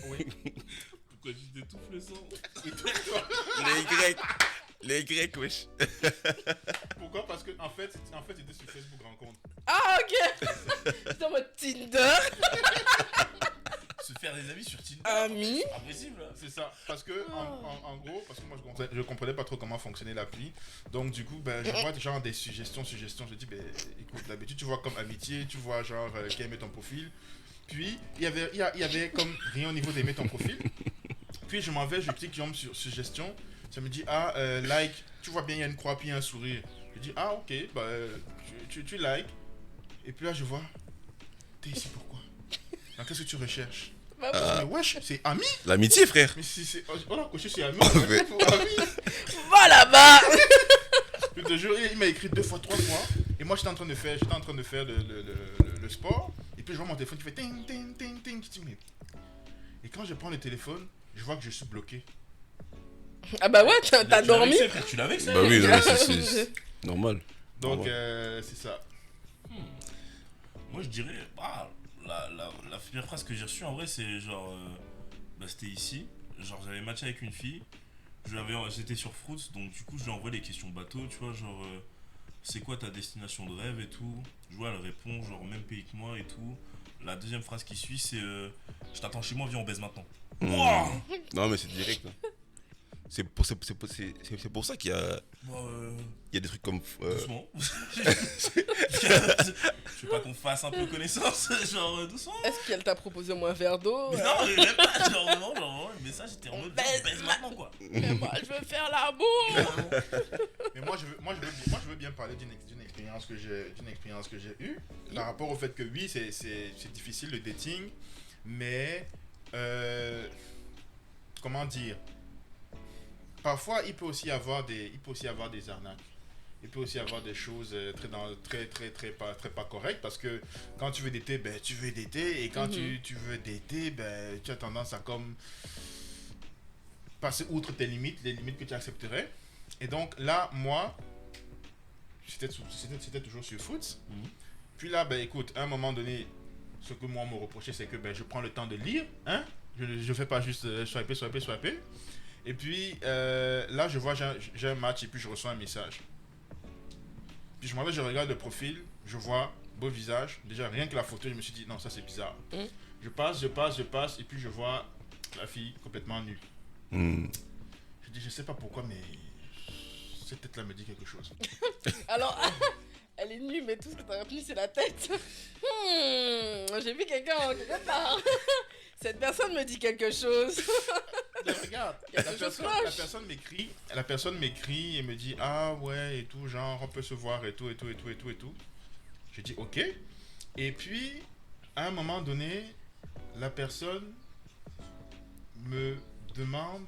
B: Oui.
C: Pourquoi tu t'étouffes le sang?
D: Les Y, wesh.
B: Pourquoi? Parce que en fait, c'était sur Facebook rencontre.
A: Ah, ok! C'est en mode Tinder.
C: Se faire des amis sur Tinder.
A: Ami.
C: C'est pas possible.
B: C'est ça. Parce que, en gros, parce que moi je comprenais pas trop comment fonctionnait l'appli. Donc, du coup, ben, je vois genre des suggestions. Je dis, ben, écoute, d'habitude, tu vois comme amitié, tu vois genre qui aimait ton profil. Puis, il y avait comme rien au niveau d'aimer ton profil. Puis, je m'en vais, je clique sur suggestion. Ça me dit, like, tu vois bien, il y a une croix, puis il y a un sourire. Je dis, ah, ok, bah, tu like. Et puis là, je vois, t'es ici pourquoi? Donc, qu'est-ce que tu recherches?
A: Bah,
B: Mais wesh, c'est ami?
D: L'amitié, frère.
B: Mais si, on a coché sur ami,
D: Ouais.
B: ami.
A: va là-bas.
B: Je te jure, il m'a écrit 2 fois, 3 fois. Et moi, j'étais en train de faire le sport. Et puis, je vois mon téléphone qui fait ting, ting, ting, ting. Je dis, mais... Et quand je prends le téléphone, je vois que je suis bloqué.
A: Ah bah ouais, t'as dormi?
C: Tu l'avais que ça?
D: Bah oui, non, c'est normal.
B: Donc, c'est ça.
C: Moi, je dirais, la première phrase que j'ai reçue en vrai, c'est genre, bah, c'était ici. Genre, j'avais matché avec une fille. J'étais sur Fruits, donc du coup, je lui ai envoyé les questions bateau, tu vois, genre, c'est quoi ta destination de rêve et tout. Je vois, elle répond, genre, même pays que moi et tout. La deuxième phrase qui suit, c'est, je t'attends chez moi, viens, on baise maintenant. Wouah.
D: Non, mais c'est direct. Hein. C'est pour ça qu'il y a, il y a des trucs comme.
C: Doucement. Je veux pas qu'on fasse un peu connaissance, genre doucement.
A: Est-ce qu'elle t'a proposé au moins un verre d'eau?
C: Mais non, mais même pas, genre vraiment, le message était en mode baise maintenant quoi.
A: Mais moi, je veux faire l'amour.
B: Mais moi, je veux bien parler d'une expérience que j'ai eue. Par rapport au fait que oui, c'est difficile le dating, mais comment dire? Parfois, il peut aussi y avoir des arnaques. Il peut aussi y avoir des choses très pas correctes parce que quand tu veux dater, ben tu veux dater et quand tu veux dater, ben tu as tendance à comme passer outre tes limites, les limites que tu accepterais. Et donc là, moi, c'était toujours sur Foot. Puis là, ben écoute, à un moment donné, ce que moi on me reprochait, c'est que ben je prends le temps de lire, hein. Je fais pas juste swiper. Et puis là, je vois, j'ai un match et puis je reçois un message. Puis je m'en vais, je regarde le profil, je vois beau visage. Déjà, rien que la photo, je me suis dit, non, ça c'est bizarre. Je passe, et puis je vois la fille complètement nue. Je dis, je sais pas pourquoi, mais cette tête-là me dit quelque chose.
A: Alors, elle est nue, mais tout ce que t'as retenu, c'est la tête. J'ai vu quelqu'un quelque part. Cette personne me dit quelque chose.
B: Mais regarde, la personne m'écrit et me dit ah ouais et tout, genre on peut se voir et tout. Je dis ok. Et puis à un moment donné, la personne me demande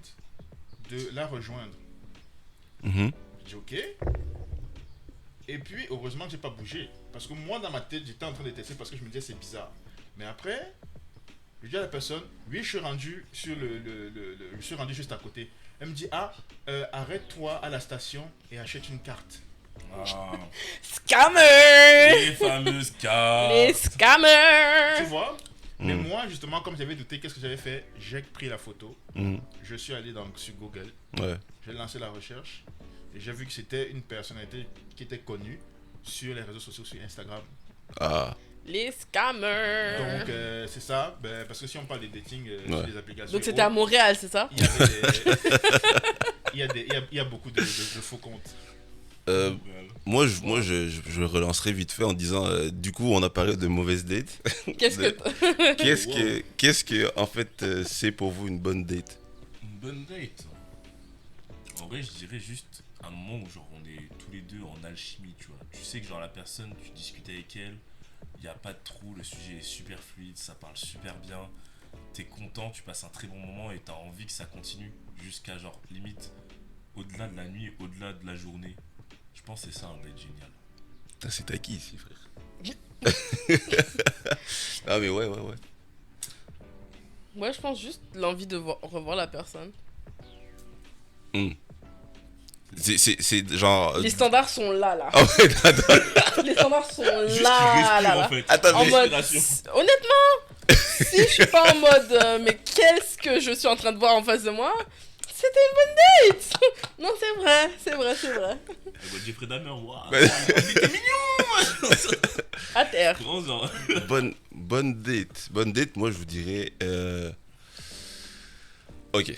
B: de la rejoindre. Je dis ok. Et puis heureusement que j'ai pas bougé parce que moi dans ma tête j'étais en train de tester parce que je me disais c'est bizarre. Mais après je dis à la personne, oui, je suis rendu sur je suis rendu juste à côté. Elle me dit, arrête-toi à la station et achète une carte.
A: Scammer!
C: Les fameuses cartes.
A: Les scammers!
B: Tu vois? Mais moi, justement, comme j'avais douté, qu'est-ce que j'avais fait? J'ai pris la photo. Je suis allé sur Google.
D: Ouais.
B: J'ai lancé la recherche. Et j'ai vu que c'était une personnalité qui était connue sur les réseaux sociaux, sur Instagram.
D: Ah.
A: Les scammers!
B: Donc, c'est ça. Ben, parce que si on parle des dating sur les applications.
A: Donc, c'était à Montréal, c'est ça?
B: Il y a beaucoup de faux comptes.
D: Moi, je relancerai vite fait en disant, du coup, on a parlé de mauvaises dates. Qu'est-ce que, en fait, c'est pour vous une bonne date?
C: Une bonne date? En vrai, je dirais juste un moment où genre on est tous les deux en alchimie, tu vois. Tu sais que genre la personne, tu discutes avec elle, il n'y a pas de trou, le sujet est super fluide, ça parle super bien. T'es content, tu passes un très bon moment et t'as envie que ça continue jusqu'à genre limite au-delà de la nuit, au-delà de la journée. Je pense que c'est ça un date génial.
D: Putain, c'est à qui ici, frère? Ah, mais ouais.
A: Moi, je pense juste l'envie de revoir la personne.
D: C'est genre.
A: Les standards sont là.
D: Ah ouais, attends.
A: Les standards sont
C: Juste
A: là,
C: qu'il respire,
A: là.
C: en fait.
D: Attends,
A: En
D: mais-
A: mode,
C: Respiration.
A: honnêtement, si je suis pas en mode, mais qu'est-ce que je suis en train de voir en face de moi, c'était une bonne date. Non, c'est vrai.
C: Jeffrey Dahmer, waouh.
D: Ouais.
C: T'es mignon.
A: À terre.
C: Comment genre
D: Bonne date, moi je vous dirais. Ok.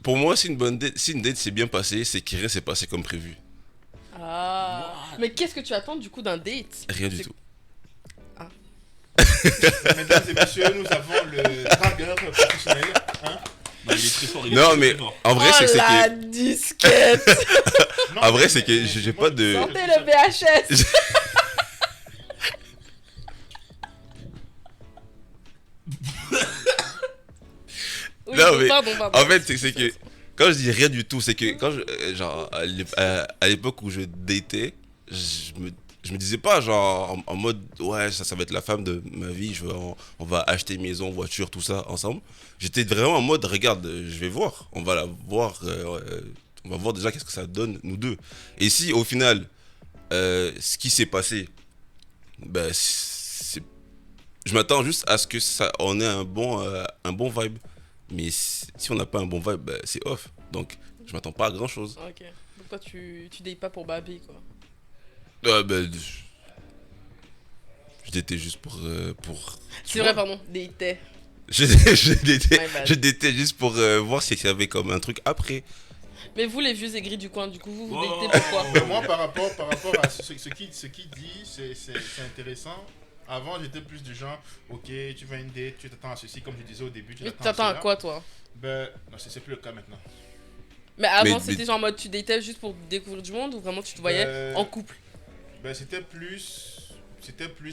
D: Pour moi, si une date s'est bien passée, c'est qu'il rien s'est passé comme prévu.
A: Ah. Mais qu'est-ce que tu attends du coup d'un date?
D: Rien du
A: C'est-
D: tout.
B: Mesdames et messieurs, nous avons le dragueur professionnel. Hein.
C: Non, il est très fort.
D: Non, mais en vrai,
A: Oh
D: c'est
A: la
D: que.
A: disquette.
B: Non,
D: En vrai,
B: mais-
D: c'est que
B: mais-
D: j'ai
B: moi,
D: pas de-
B: je-
A: Sortez le VHS. Oui,
D: Non, mais
A: pardon.
D: En fait, c'est que. Quand je dis rien du tout, c'est que quand je. Genre, à l'époque où je datais, je me disais pas, genre, en mode, ouais, ça va être la femme de ma vie, on va acheter maison, voiture, tout ça ensemble. J'étais vraiment en mode, regarde, je vais voir, on va la voir, on va voir déjà qu'est-ce que ça donne, nous deux. Et si, au final, ce qui s'est passé, ben, je m'attends juste à ce que on ait un bon vibe. Mais si on n'a pas un bon vibe, ben, c'est off. Donc, je m'attends pas à grand chose.
A: Ok. Donc toi, tu dates pas pour Babi, quoi.
D: Ben, je datais juste pour.
A: C'est vrai, pardon. Datais. My bad.
D: Je datais juste pour voir s'il y avait comme un truc après.
A: Mais vous, les vieux aigris du coin, du coup, vous
C: Oh.
A: datez pourquoi?
B: Mais moi, par rapport à ce qu'il dit, c'est intéressant. Avant, j'étais plus du genre, ok, tu vas à une date, tu t'attends à ceci, comme je disais au début, tu
A: Mais
B: t'attends
A: t'attends à
B: cela.
A: quoi, toi?
B: Ben, non, c'est plus le cas maintenant.
A: Mais avant,
D: Mais-
A: c'était genre en mode tu datais juste pour découvrir du monde ou vraiment tu te voyais en couple?
B: Ben, c'était plus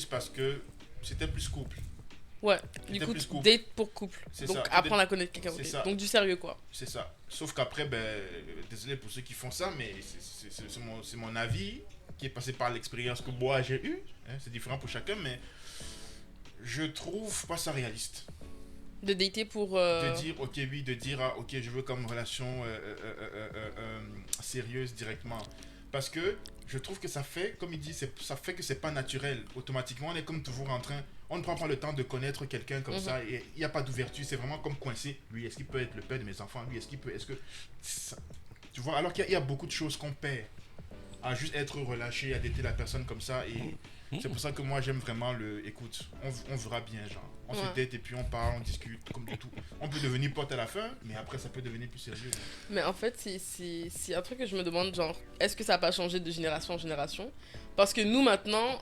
B: parce que c'était plus couple.
A: Ouais. Du
B: C'était
A: coup,
B: plus couple.
A: date pour couple.
B: C'est
A: Donc
B: ça.
A: apprendre à connaître quelqu'un.
B: C'est
A: ok.
B: ça.
A: Donc du sérieux, quoi.
B: C'est ça. Sauf qu'après, ben, désolé pour ceux qui font ça, mais c'est mon avis qui est passé par l'expérience que moi j'ai eue. Hein, c'est différent pour chacun, mais je trouve pas ça réaliste.
A: De dater pour.
B: De dire, ok, oui, de dire, ah, ok, je veux comme relation sérieuse directement. Parce que je trouve que ça fait, comme il dit, ça fait que c'est pas naturel. Automatiquement, on est comme toujours en train, on ne prend pas le temps de connaître quelqu'un comme ça et il n'y a pas d'ouverture. C'est vraiment comme coincé. Lui, est-ce qu'il peut être le père de mes enfants? Lui, est-ce que. Ça- tu vois, alors qu'il y a beaucoup de choses qu'on perd à juste être relâché, à dater la personne comme ça. Et c'est pour ça que moi, j'aime vraiment écoute, on verra bien, genre. On se
A: Ouais.
B: date et puis on parle, on discute, comme de tout. On peut devenir pote à la fin, mais après, ça peut devenir plus sérieux.
A: Mais en fait, c'est un truc que je me demande, genre, est-ce que ça n'a pas changé de génération en génération? Parce que nous, maintenant,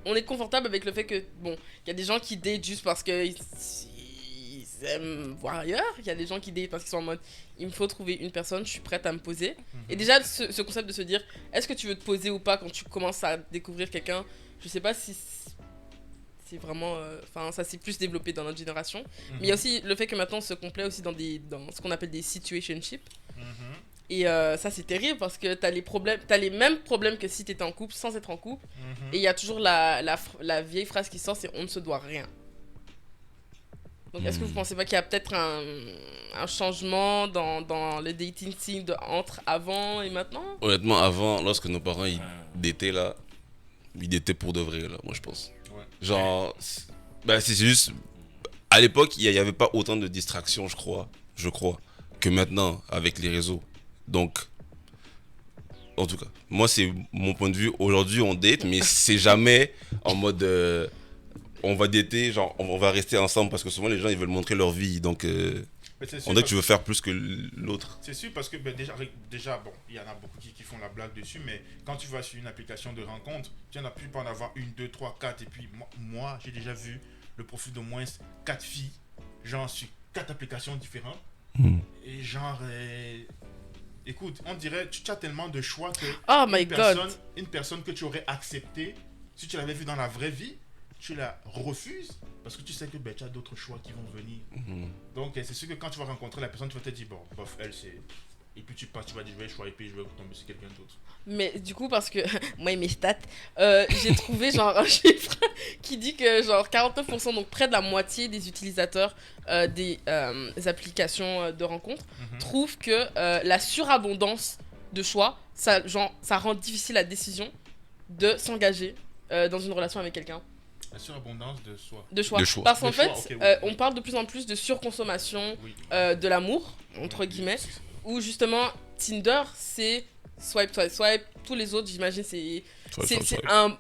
A: on est confortable avec le fait que, bon, il y a des gens qui datent juste parce qu'ils aiment voir ailleurs. Il y a des gens qui datent parce qu'ils sont en mode, il me faut trouver une personne, je suis prête à me poser. Et déjà, ce concept de se dire, est-ce que tu veux te poser ou pas quand tu commences à découvrir quelqu'un, je sais pas si c'est vraiment. Enfin, ça s'est plus développé dans notre génération. Mais il y a aussi le fait que maintenant on se complaît aussi dans ce qu'on appelle des situationships. Et ça, c'est terrible parce que t'as les mêmes problèmes que si t'étais en couple sans être en couple. Et il y a toujours la vieille phrase qui sort, c'est on ne se doit rien. Donc, est-ce que vous pensez pas qu'il y a peut-être un changement dans le dating scene entre avant et maintenant?
D: Honnêtement, avant, lorsque nos parents ils dataient là, ils dataient pour de vrai là, moi je pense.
B: Ouais.
D: Genre, c'est juste. À l'époque, il n'y avait pas autant de distractions, je crois, que maintenant avec les réseaux. Donc, en tout cas, moi c'est mon point de vue. Aujourd'hui, on date, mais c'est jamais en mode. On va dater, genre on va rester ensemble parce que souvent les gens ils veulent montrer leur vie. Donc,
B: Mais c'est sûr
D: on dirait que
B: parce-
D: tu veux faire plus que l'autre.
B: C'est sûr parce que ben, déjà, bon, il y en a beaucoup qui font la blague dessus, mais quand tu vas sur une application de rencontre, tu en as pu pas en avoir une, deux, trois, quatre, et puis moi j'ai déjà vu le profil d'au moins 4 filles, genre sur 4 applications différentes, et genre, écoute, on dirait, tu as tellement de choix que
A: Oh my god!
B: une personne que tu aurais acceptée, si tu l'avais vue dans la vraie vie, tu la refuses parce que tu sais que ben, tu as d'autres choix qui vont venir. Donc c'est sûr que quand tu vas rencontrer la personne, tu vas te dire, bon, bof, elle et puis tu pars, tu vas dire je vais swiper, je vais tomber sur quelqu'un d'autre.
A: Mais du coup, parce que moi et mes stats, j'ai trouvé genre un chiffre qui dit que genre 49%, donc près de la moitié des utilisateurs des applications de rencontres, trouvent que la surabondance de choix, ça rend difficile la décision de s'engager dans une relation avec quelqu'un.
B: La surabondance de soi.
A: De choix.
D: De choix.
A: Parce qu'en
B: De
A: fait,
B: choix, ok, oui.
A: on parle de plus en plus de surconsommation
B: Oui.
A: de l'amour, entre guillemets, où justement Tinder, c'est swipe, swipe, swipe. Tous les autres, j'imagine, c'est un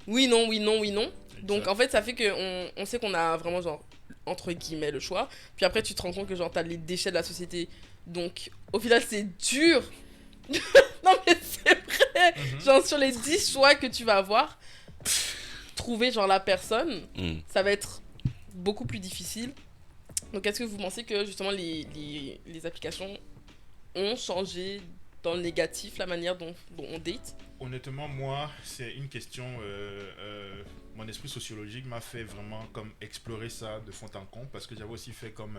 A: oui, non, oui, non, oui, non. Donc en fait, ça fait qu'on on sait qu'on a vraiment, genre, entre guillemets, le choix. Puis après, tu te rends compte que, genre, t'as les déchets de la société. Donc au final, c'est dur. Non, mais c'est vrai. Genre, sur les 10 choix que tu vas avoir, trouver, genre, la personne, ça va être beaucoup plus difficile. Donc, est-ce que vous pensez que, justement, les applications ont changé dans le négatif la manière dont on date?
B: Honnêtement, moi, c'est une question. Mon esprit sociologique m'a fait vraiment comme explorer ça de fond en comble parce que j'avais aussi fait comme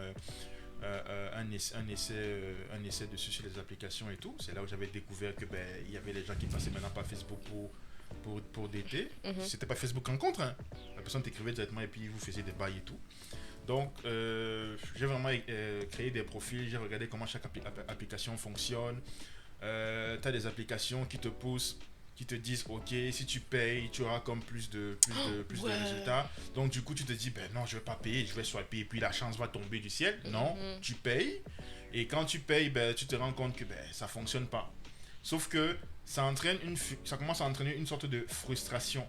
B: un essai dessus sur les applications et tout. C'est là où j'avais découvert que il y avait les gens qui passaient maintenant par Facebook pour dater. C'était pas Facebook rencontre, hein. La personne t'écrivait directement et puis vous faisiez des bails et tout. Donc, j'ai vraiment créé des profils, j'ai regardé comment chaque application fonctionne. Tu as des applications qui te poussent, qui te disent ok, si tu payes, tu auras comme plus de résultats. Donc du coup tu te dis non, je vais pas payer, je vais swiper et puis la chance va tomber du ciel. Non, tu payes et quand tu payes, tu te rends compte que ça fonctionne pas. Sauf que ça commence à entraîner une sorte de frustration.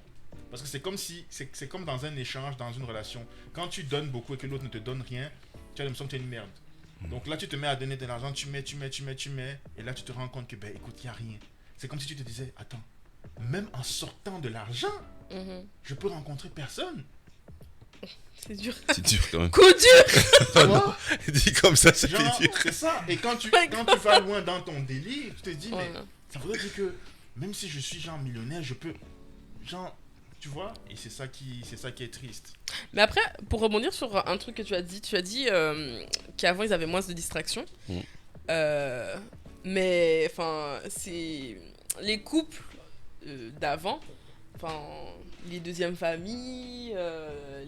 B: Parce que c'est comme si c'est comme dans un échange, dans une relation. Quand tu donnes beaucoup et que l'autre ne te donne rien, tu as l'impression que tu es une merde. Donc là, tu te mets à donner de l'argent, tu mets, et là, tu te rends compte que, écoute, il n'y a rien. C'est comme si tu te disais, attends, même en sortant de l'argent, je peux rencontrer personne.
A: C'est dur.
D: C'est dur quand même.
A: Coup dur.
B: Tu vois?
D: Dit comme ça, c'est dur.
B: C'est ça. Et quand tu vas loin dans ton délire, tu te dis, mais ça voudrait dire que même si je suis genre millionnaire, je peux, genre, tu vois, et c'est ça qui est triste.
A: Mais après, pour rebondir sur un truc que tu as dit qu'avant ils avaient moins de distractions. Mais enfin, c'est les couples d'avant, enfin les deuxièmes familles,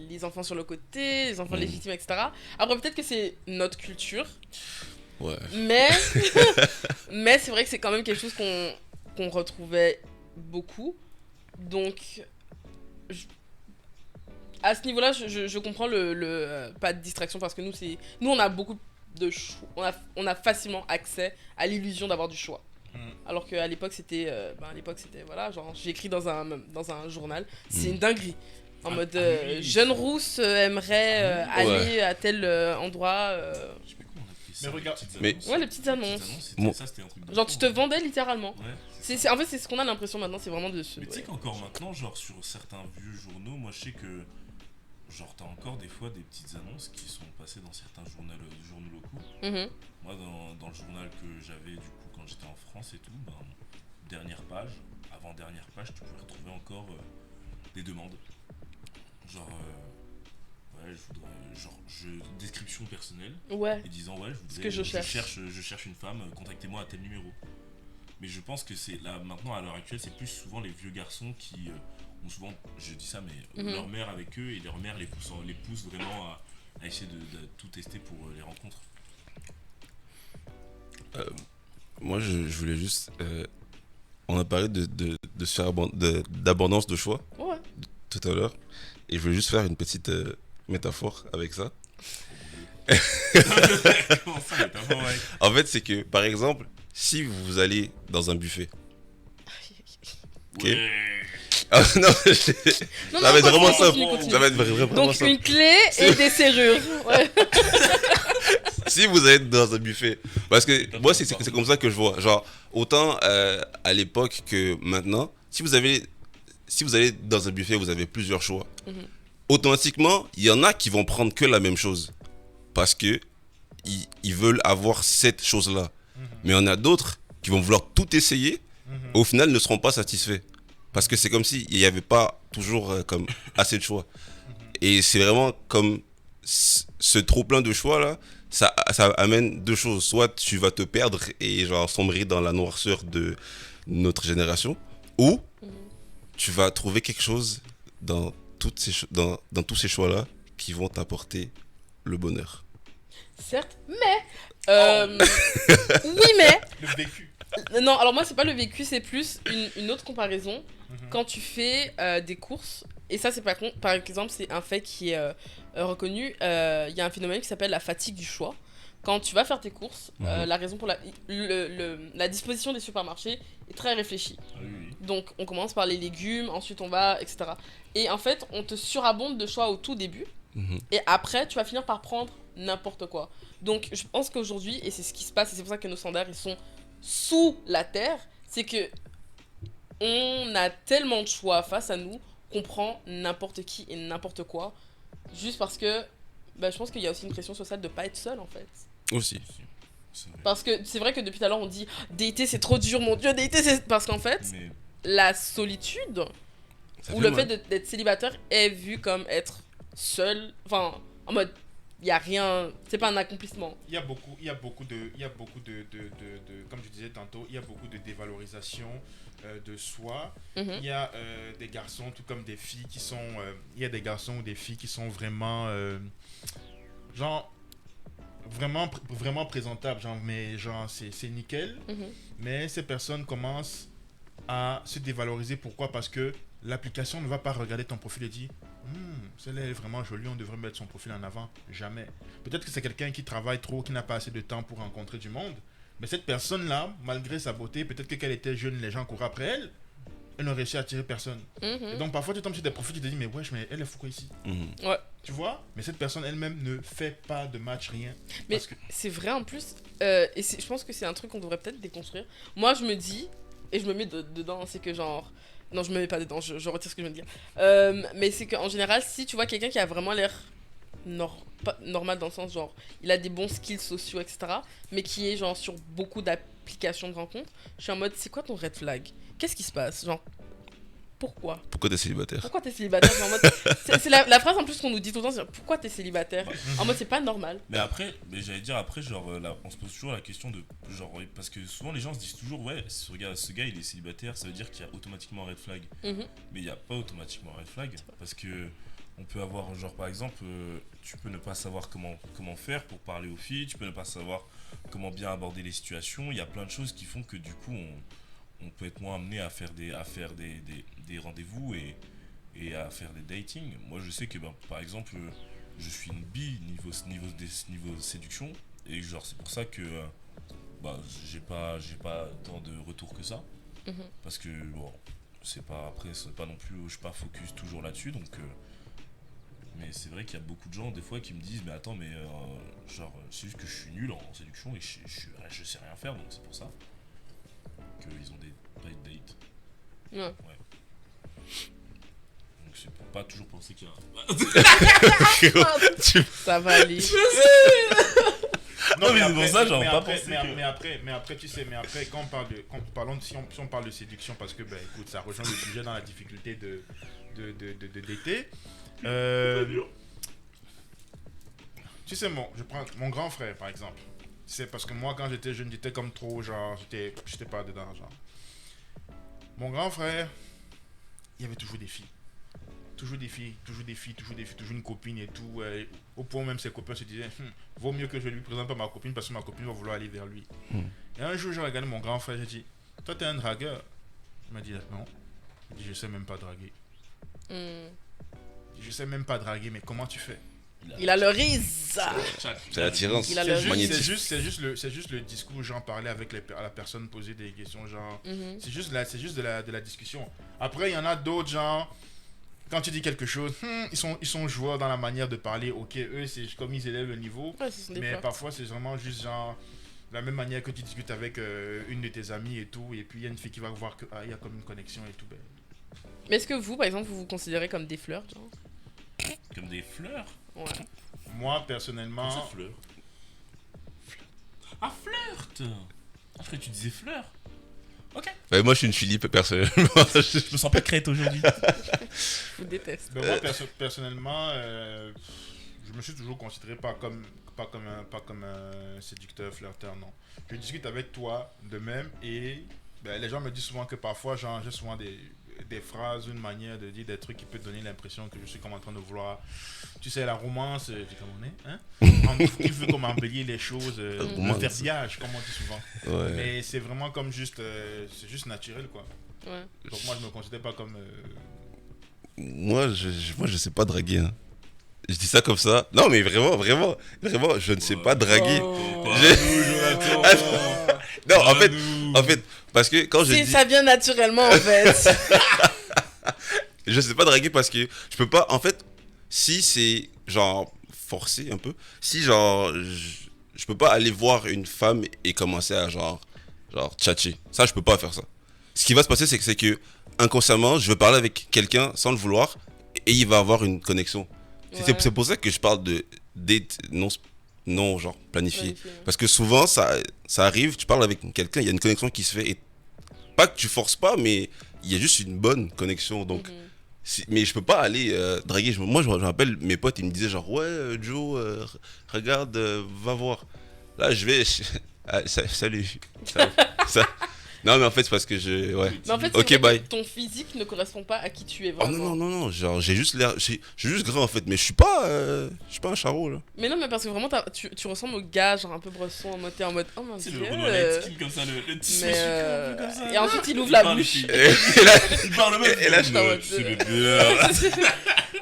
A: les enfants sur le côté, les enfants légitimes, etc. Après peut-être que c'est notre culture.
D: Ouais.
A: Mais c'est vrai que c'est quand même quelque chose qu'on retrouvait beaucoup. Donc à ce niveau-là, je comprends le pas de distraction parce que nous on a beaucoup de choix, on a facilement accès à l'illusion d'avoir du choix. Alors qu'à l'époque c'était voilà, genre j'ai écrit dans un journal, c'est une dinguerie. En mode jeune rousse aimerait aller à tel endroit.
C: Je sais plus comment on appelait ça.
B: Mais regarde,
A: Ouais, les petites annonces.
C: C'était un truc de
A: Genre
C: fou,
A: tu te
C: hein.
A: vendais littéralement.
C: Ouais,
A: En fait c'est ce qu'on a l'impression maintenant, c'est vraiment de ce.
C: Mais tu sais qu'encore maintenant, genre sur certains vieux journaux, moi je sais que genre t'as encore des fois des petites annonces qui sont passées dans certains journaux locaux. Moi dans le journal que j'avais du coup quand j'étais en France et tout, dernière page, avant-dernière page, tu pouvais retrouver encore des demandes. Genre ouais, je voudrais description personnelle.
A: Ouais.
C: Et disant ouais,
A: Ce que je cherche.
C: je cherche une femme, contactez-moi à tel numéro. Mais je pense que c'est là maintenant à l'heure actuelle, c'est plus souvent les vieux garçons qui ont souvent, je dis ça, mais leur mère avec eux et leur mère les pousse vraiment à essayer de tout tester pour les rencontres.
D: Moi, je voulais juste. On a parlé d'abondance de choix
A: Ouais.
D: tout à l'heure, et je voulais juste faire une petite métaphore avec ça.
C: Comment ça, mais t'as ouais.
D: En fait, c'est que, par exemple, si vous allez dans un buffet. Ok.
C: Ouais.
D: Ah, non,
A: Non,
D: ça va être vraiment
A: continue,
D: simple.
A: continue.
D: Ça va être vraiment
A: Donc
D: simple.
A: une clé et des serrures. Ouais.
D: Si vous êtes dans un buffet, parce que moi c'est comme ça que je vois, genre autant à l'époque que maintenant, si vous allez dans un buffet, vous avez plusieurs choix. Automatiquement, il y en a qui vont prendre que la même chose parce que ils veulent avoir cette chose-là. Mais il y en a d'autres qui vont vouloir tout essayer, au final ne seront pas satisfaits parce que c'est comme s'il n'y avait pas toujours comme assez de choix. Et c'est vraiment comme ce trop plein de choix là, ça amène deux choses. Soit tu vas te perdre et genre sombrer dans la noirceur de notre génération, ou
A: Mhm.
D: tu vas trouver quelque chose dans, dans tous ces choix là qui vont t'apporter le bonheur.
A: Certes, mais. Oui, mais.
B: Le vécu.
A: Non, alors moi, c'est pas le vécu, c'est plus une autre comparaison.
B: Mhm.
A: Quand tu fais des courses, et ça, c'est par exemple, c'est un fait qui est reconnu, il y a un phénomène qui s'appelle la fatigue du choix. Quand tu vas faire tes courses, la raison pour la disposition des supermarchés est très réfléchie.
C: Ah oui, oui.
A: Donc, on commence par les légumes, ensuite on va, etc. Et en fait, on te surabonde de choix au tout début,
D: Mhm.
A: et après, tu vas finir par prendre n'importe quoi. Donc, je pense qu'aujourd'hui, et c'est ce qui se passe, et c'est pour ça que nos standards, ils sont sous la terre, c'est que on a tellement de choix face à nous qu'on prend n'importe qui et n'importe quoi, juste parce que bah, je pense qu'il y a aussi une pression sociale de pas être seul en fait.
D: Aussi.
C: C'est vrai.
A: Parce que c'est vrai que depuis tout à l'heure on dit dater c'est trop dur, mon dieu, dater c'est. Parce qu'en fait,
C: Mais
A: la solitude
D: Ça
A: ou
D: fait
A: le
D: mal.
A: fait d'être célibataire est vu comme être seul, enfin en mode il y a rien, c'est pas un accomplissement.
B: Il y a beaucoup comme je disais tantôt, il y a beaucoup de dévalorisation de soi.
A: Mhm.
B: Il y a des garçons, tout comme des filles qui sont, il y a des garçons ou des filles qui sont vraiment, genre, vraiment présentables, genre, mais genre, c'est nickel.
A: Mhm.
B: Mais ces personnes commencent à se dévaloriser. Pourquoi? Parce que l'application ne va pas regarder ton profil et dire celle-là est vraiment jolie, on devrait mettre son profil en avant. Jamais. Peut-être que c'est quelqu'un qui travaille trop, qui n'a pas assez de temps pour rencontrer du monde. Mais cette personne-là, malgré sa beauté, peut-être que quand elle était jeune, les gens couraient après elle. Elle n'a réussi à attirer personne.
A: Mhm.
B: Et donc parfois tu tombes sur des profils, tu te dis mais wesh, mais elle est fou quoi ici.
D: Mhm.
B: Tu vois? Mais cette personne elle-même ne fait pas de match, rien.
A: Mais
B: Parce que
A: c'est vrai en plus, et je pense que c'est un truc qu'on devrait peut-être déconstruire. Moi, je me dis, et je me mets dedans, c'est que genre. Non, je me mets pas dedans, je retire ce que je viens de dire. Mais c'est qu'en général, si tu vois quelqu'un qui a vraiment l'air pas normal dans le sens genre, il a des bons skills sociaux, etc., mais qui est genre sur beaucoup d'applications de rencontres, je suis en mode, c'est quoi ton red flag? Qu'est-ce qui se passe? Genre, pourquoi?
D: Pourquoi t'es célibataire?
A: Pourquoi t'es célibataire? Genre, en mode, c'est la phrase en plus qu'on nous dit tout le temps, c'est genre, pourquoi t'es célibataire? En mode, c'est pas normal.
C: Mais après, mais j'allais dire après, genre, là, on se pose toujours la question de, genre, ouais, parce que souvent les gens se disent toujours, ouais, ce gars il est célibataire, ça veut dire qu'il y a automatiquement un red flag.
A: Mhm.
C: Mais il n'y a pas automatiquement un red flag, parce que on peut avoir, genre, par exemple, tu peux ne pas savoir comment faire pour parler aux filles, tu peux ne pas savoir comment bien aborder les situations, il y a plein de choses qui font que du coup, on peut être moins amené à faire des rendez-vous et à faire des dating. Moi, je sais que, ben, par exemple, je suis une bille niveau séduction, et genre, c'est pour ça que bah, j'ai pas tant de retours que ça.
A: Mhm.
C: Parce que, bon, c'est pas non plus, je suis pas focus toujours là-dessus, donc. Mais c'est vrai qu'il y a beaucoup de gens, des fois, qui me disent, mais attends, mais genre, c'est juste que je suis nul en séduction et je sais rien faire, donc c'est pour ça qu'ils ont pas de date.
A: Ouais.
C: Donc c'est pour pas toujours penser qu'il y a un.
A: Ça va aller.
C: Non, mais c'est pour ça, genre,
B: mais
C: pas
B: après,
C: penser que-
B: mais après, tu sais, mais après, quand on parle de, si on parle de séduction, parce que, ben, écoute, ça rejoint le sujet dans la difficulté de dater. Tu sais, je prends mon grand frère, par exemple. C'est parce que moi, quand j'étais jeune, j'étais comme trop, genre, j'étais pas dedans, genre. Mon grand frère, il y avait toujours des filles. Toujours des filles, toujours une copine et tout. Au point où même ses copains se disaient, vaut mieux que je lui présente pas ma copine parce que ma copine va vouloir aller vers lui. Et un jour, j'ai regardé mon grand frère, j'ai dit, toi, t'es un dragueur? Il m'a dit, non. Il dit, je sais même pas draguer.
A: Hmm.
B: Je sais même pas draguer, mais comment tu fais?
A: Il a le riz.
D: C'est l'attirance.
A: Il a le-
D: Magnétique.
B: C'est juste le discours, j'en parlais avec la personne, poser des questions, genre.
A: Mhm.
B: C'est juste de la discussion. Après, il y en a d'autres, genre, quand tu dis quelque chose, ils sont joueurs dans la manière de parler. Ok, eux, c'est comme ils élèvent le niveau.
A: Ouais, ce sont des
B: Mais
A: fleurs.
B: parfois, c'est vraiment juste genre, la même manière que tu discutes avec une de tes amies et tout. Et puis, il y a une fille qui va voir qu'il y a comme une connexion et tout. Ben,
A: Mais est-ce que vous, par exemple, vous vous considérez comme des fleurs, genre?
C: Comme des fleurs.
A: Ouais.
B: moi,
C: Comme
B: personnellement,
C: ça, fleurs. Ah, flirt. Ah, je croyais que tu disais fleurs. Ok.
D: Ouais, moi, je suis une Philippe, personnellement.
C: Je me sens pas crête aujourd'hui.
A: Je vous déteste.
B: ben, moi personnellement, je me suis toujours considéré pas comme un séducteur, flirteur, non. Je discute avec toi de même et ben, les gens me disent souvent que parfois j'ai souvent des phrases, une manière de dire des trucs qui peut donner l'impression que je suis comme en train de vouloir, tu sais, la romance, je dis comme on est, hein? Il veut comme embellir les choses, le verbiage, comme on dit souvent.
D: Ouais.
B: Mais c'est vraiment comme juste, c'est juste naturel, quoi.
A: Ouais.
B: Donc moi, je me considère pas comme...
D: Moi, je sais pas draguer. Hein. Je dis ça comme ça. Non, mais vraiment, je ne sais pas draguer.
A: Oh.
D: Non, en fait, parce que quand je dis...
A: Ça vient naturellement, en fait.
D: Je sais pas draguer parce que je peux pas... En fait, si c'est genre forcé un peu, si genre je peux pas aller voir une femme et commencer à genre tchatcher. Ça, je peux pas faire ça. Ce qui va se passer, c'est que inconsciemment, je vais parler avec quelqu'un sans le vouloir et il va avoir une connexion.
A: Ouais.
D: C'est pour ça que je parle de date non genre planifié.
A: Planifié, ouais.
D: Parce que souvent, ça arrive, tu parles avec quelqu'un, il y a une connexion qui se fait. Et pas que tu forces pas, mais il y a juste une bonne connexion. Donc, mais je peux pas aller draguer. Moi, je me rappelle, mes potes, ils me disaient genre, ouais, Joe, regarde, va voir. Là, je vais. Ah, salut. Non, mais en fait, c'est parce que je. Ouais.
A: Mais en fait,
D: Ok,
A: c'est vrai
D: bye.
A: que ton physique ne correspond pas à qui tu es
D: Oh
A: vraiment.
D: non, genre, j'ai juste l'air. Je suis juste grand en fait, mais je suis pas un charreau là.
A: Mais non, mais parce que vraiment, tu ressembles au gars, genre un peu bresson, en mode, t'es en mode, oh mon
C: C'est
A: dieu.
C: le Renault skin comme ça, le petit
A: Mais
C: un peu comme ça.
A: et ensuite, il ouvre la
C: parle,
A: bouche.
C: Il parle même.
D: Et là,
A: je suis en mode,
C: C'est le beurre.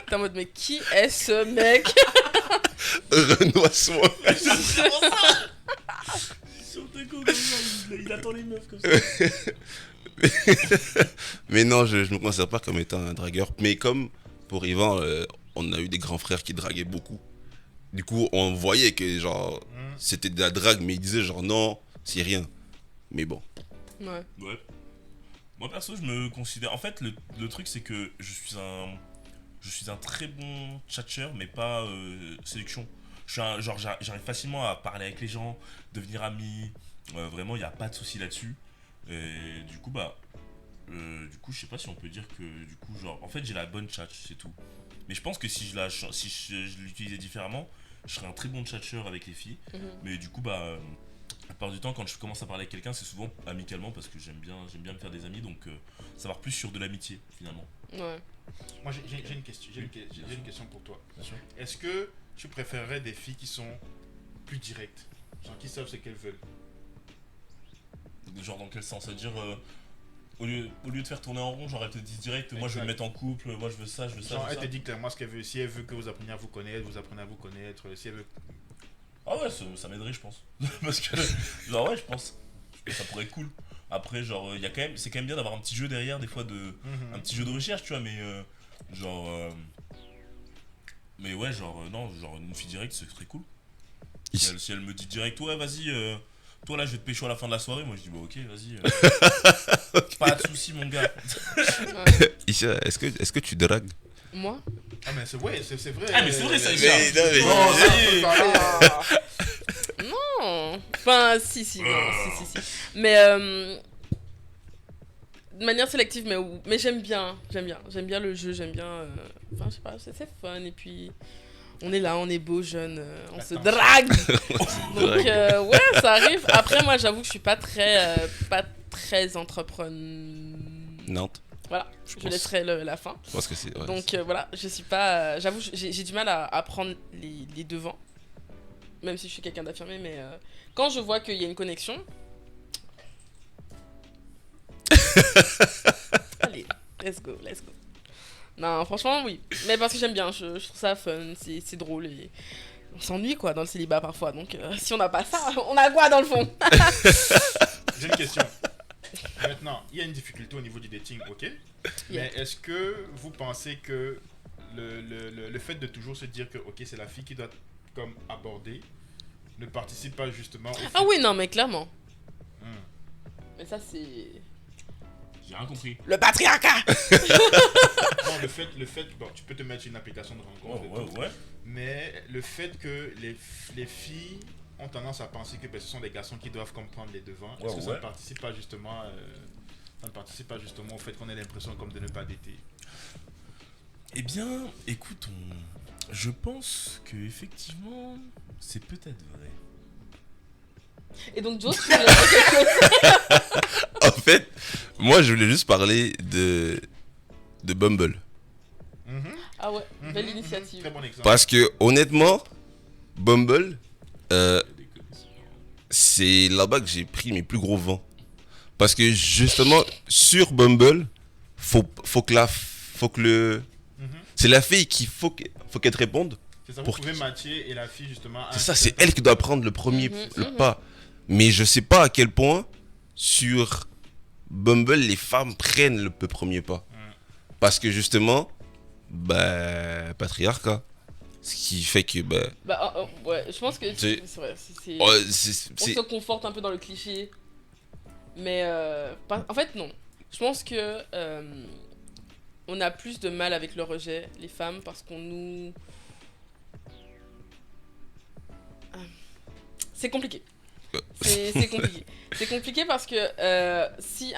A: T'es en mode, mais qui est ce mec?
D: Renoissement.
C: Sur tes coups comme ça, il attend les meufs comme ça.
D: Mais non, je me considère pas comme étant un dragueur. Mais comme pour Yvan, on a eu des grands frères qui draguaient beaucoup. Du coup, on voyait que genre c'était de la drague, mais ils disaient genre non, c'est rien. Mais bon.
A: Ouais.
C: Ouais. Moi perso, je me considère. En fait, le truc, c'est que je suis un très bon tchatcheur, mais pas séduction. Genre, j'arrive facilement à parler avec les gens, devenir ami. Vraiment, il n'y a pas de souci là-dessus. Et du coup, je sais pas si on peut dire que, du coup, genre, en fait, j'ai la bonne tchatch, c'est tout. Mais je pense que si je l'utilisais différemment, je serais un très bon tchatcheur avec les filles. Mais du coup, la plupart du temps, quand je commence à parler avec quelqu'un, c'est souvent amicalement parce que j'aime bien me faire des amis, donc ça va plus sur de l'amitié finalement.
A: Ouais.
B: Moi, j'ai une question. J'ai une question pour toi.
C: Bien sûr.
B: Est-ce que tu préférerais des filles qui sont plus directes, genre qui savent ce qu'elles veulent?
C: Genre dans quel sens? C'est-à-dire, au lieu de faire tourner en rond, genre elle te dit direct, moi je veux me mettre en couple, moi je veux ça, je veux ça.
B: Genre,
C: je
B: elle
C: veux
B: te dit clairement ce qu'elle veut. Si elle veut que vous appreniez à vous connaître, vous apprenez à vous connaître. Si elle veut.
C: Ah ouais, ça m'aiderait, je pense. Parce que, genre, ouais, je pense que ça pourrait être cool. Après, genre, c'est quand même bien d'avoir un petit jeu derrière, des fois, un petit jeu de recherche, tu vois, mais mais ouais, non, genre, une fille directe, ce serait cool. Si elle me dit direct, ouais, vas-y, toi là, je vais te pécho à la fin de la soirée, moi je dis, bah ok, vas-y. Pas de soucis, mon gars.
D: Issa, est-ce que tu dragues?
A: Moi?
B: Ah, mais c'est vrai.
C: Ah, mais c'est vrai, ça,
D: Mais
C: Issa.
D: non, mais-
C: Oh, ça y est.
A: Ah. Non. Enfin, si. Non, si. Mais de manière sélective, mais j'aime bien le jeu, j'aime bien. Enfin, je sais pas, c'est fun et puis on est là, on est beau, jeune, on se drague. Donc ouais, ça arrive. Après, moi, j'avoue que je suis pas très entrepreneur.
D: Nantes.
A: Voilà, je
D: pense.
A: laisserai la fin.
D: Je pense que c'est. Ouais,
A: Donc voilà, je suis pas. J'avoue, j'ai du mal à prendre les devants. Même si je suis quelqu'un d'affirmé, mais quand je vois qu'il y a une connexion. Allez, let's go. Non, franchement, oui. Mais parce que j'aime bien, je trouve ça fun, c'est drôle et. On s'ennuie quoi dans le célibat parfois, donc si on n'a pas ça, on a quoi dans le fond?
B: J'ai une question. Maintenant, il y a une difficulté au niveau du dating, ok?
A: Yeah.
B: Mais est-ce que vous pensez que le fait de toujours se dire que ok, c'est la fille qui doit comme aborder ne participe pas justement au fait...
A: Ah oui, non, mais clairement.
B: Hmm.
A: Mais ça, c'est.
C: J'ai rien compris.
A: Le patriarcat!
B: Non, le fait, bon, tu peux te mettre une application de rencontre, et tout,
C: Ouais.
B: mais le fait que les filles ont tendance à penser que ce sont des garçons qui doivent comme prendre les devants, est-ce que ça ne participe pas justement au fait qu'on ait l'impression comme de ne pas dater?
C: Eh bien, écoute, je pense que effectivement, c'est peut-être vrai.
A: Et donc, Joe, tu voulais dire quelque chose?
D: En fait, moi, je voulais juste parler de Bumble.
B: Mhm,
A: Ah ouais,
B: mhm,
A: belle
B: mhm.
A: initiative.
B: Très bon exemple.
D: Parce que, honnêtement, Bumble,
C: Il y a des connaissances.
D: c'est là-bas que j'ai pris mes plus gros vents. Parce que, justement, sur Bumble, faut que le...
B: Mhm.
D: C'est la fille qui faut qu'elle te réponde.
B: C'est ça, vous
D: Pour
B: pouvez
D: qui-
B: matcher et la fille justement.
D: C'est ça, c'est elle qui doit prendre le premier le
A: Mhm.
D: pas. Mais je sais pas à quel point sur Bumble les femmes prennent le premier pas. Parce que justement, bah, patriarcat. Ce qui fait que, bah,
A: Bah, ouais, je pense que
D: C'est-
A: c'est vrai. On
D: c'est.
A: se conforte un peu dans le cliché. Mais, en fait, non. Je pense que on a plus de mal avec le rejet, les femmes, parce qu'on nous. C'est compliqué. C'est compliqué. C'est compliqué parce que si j'ai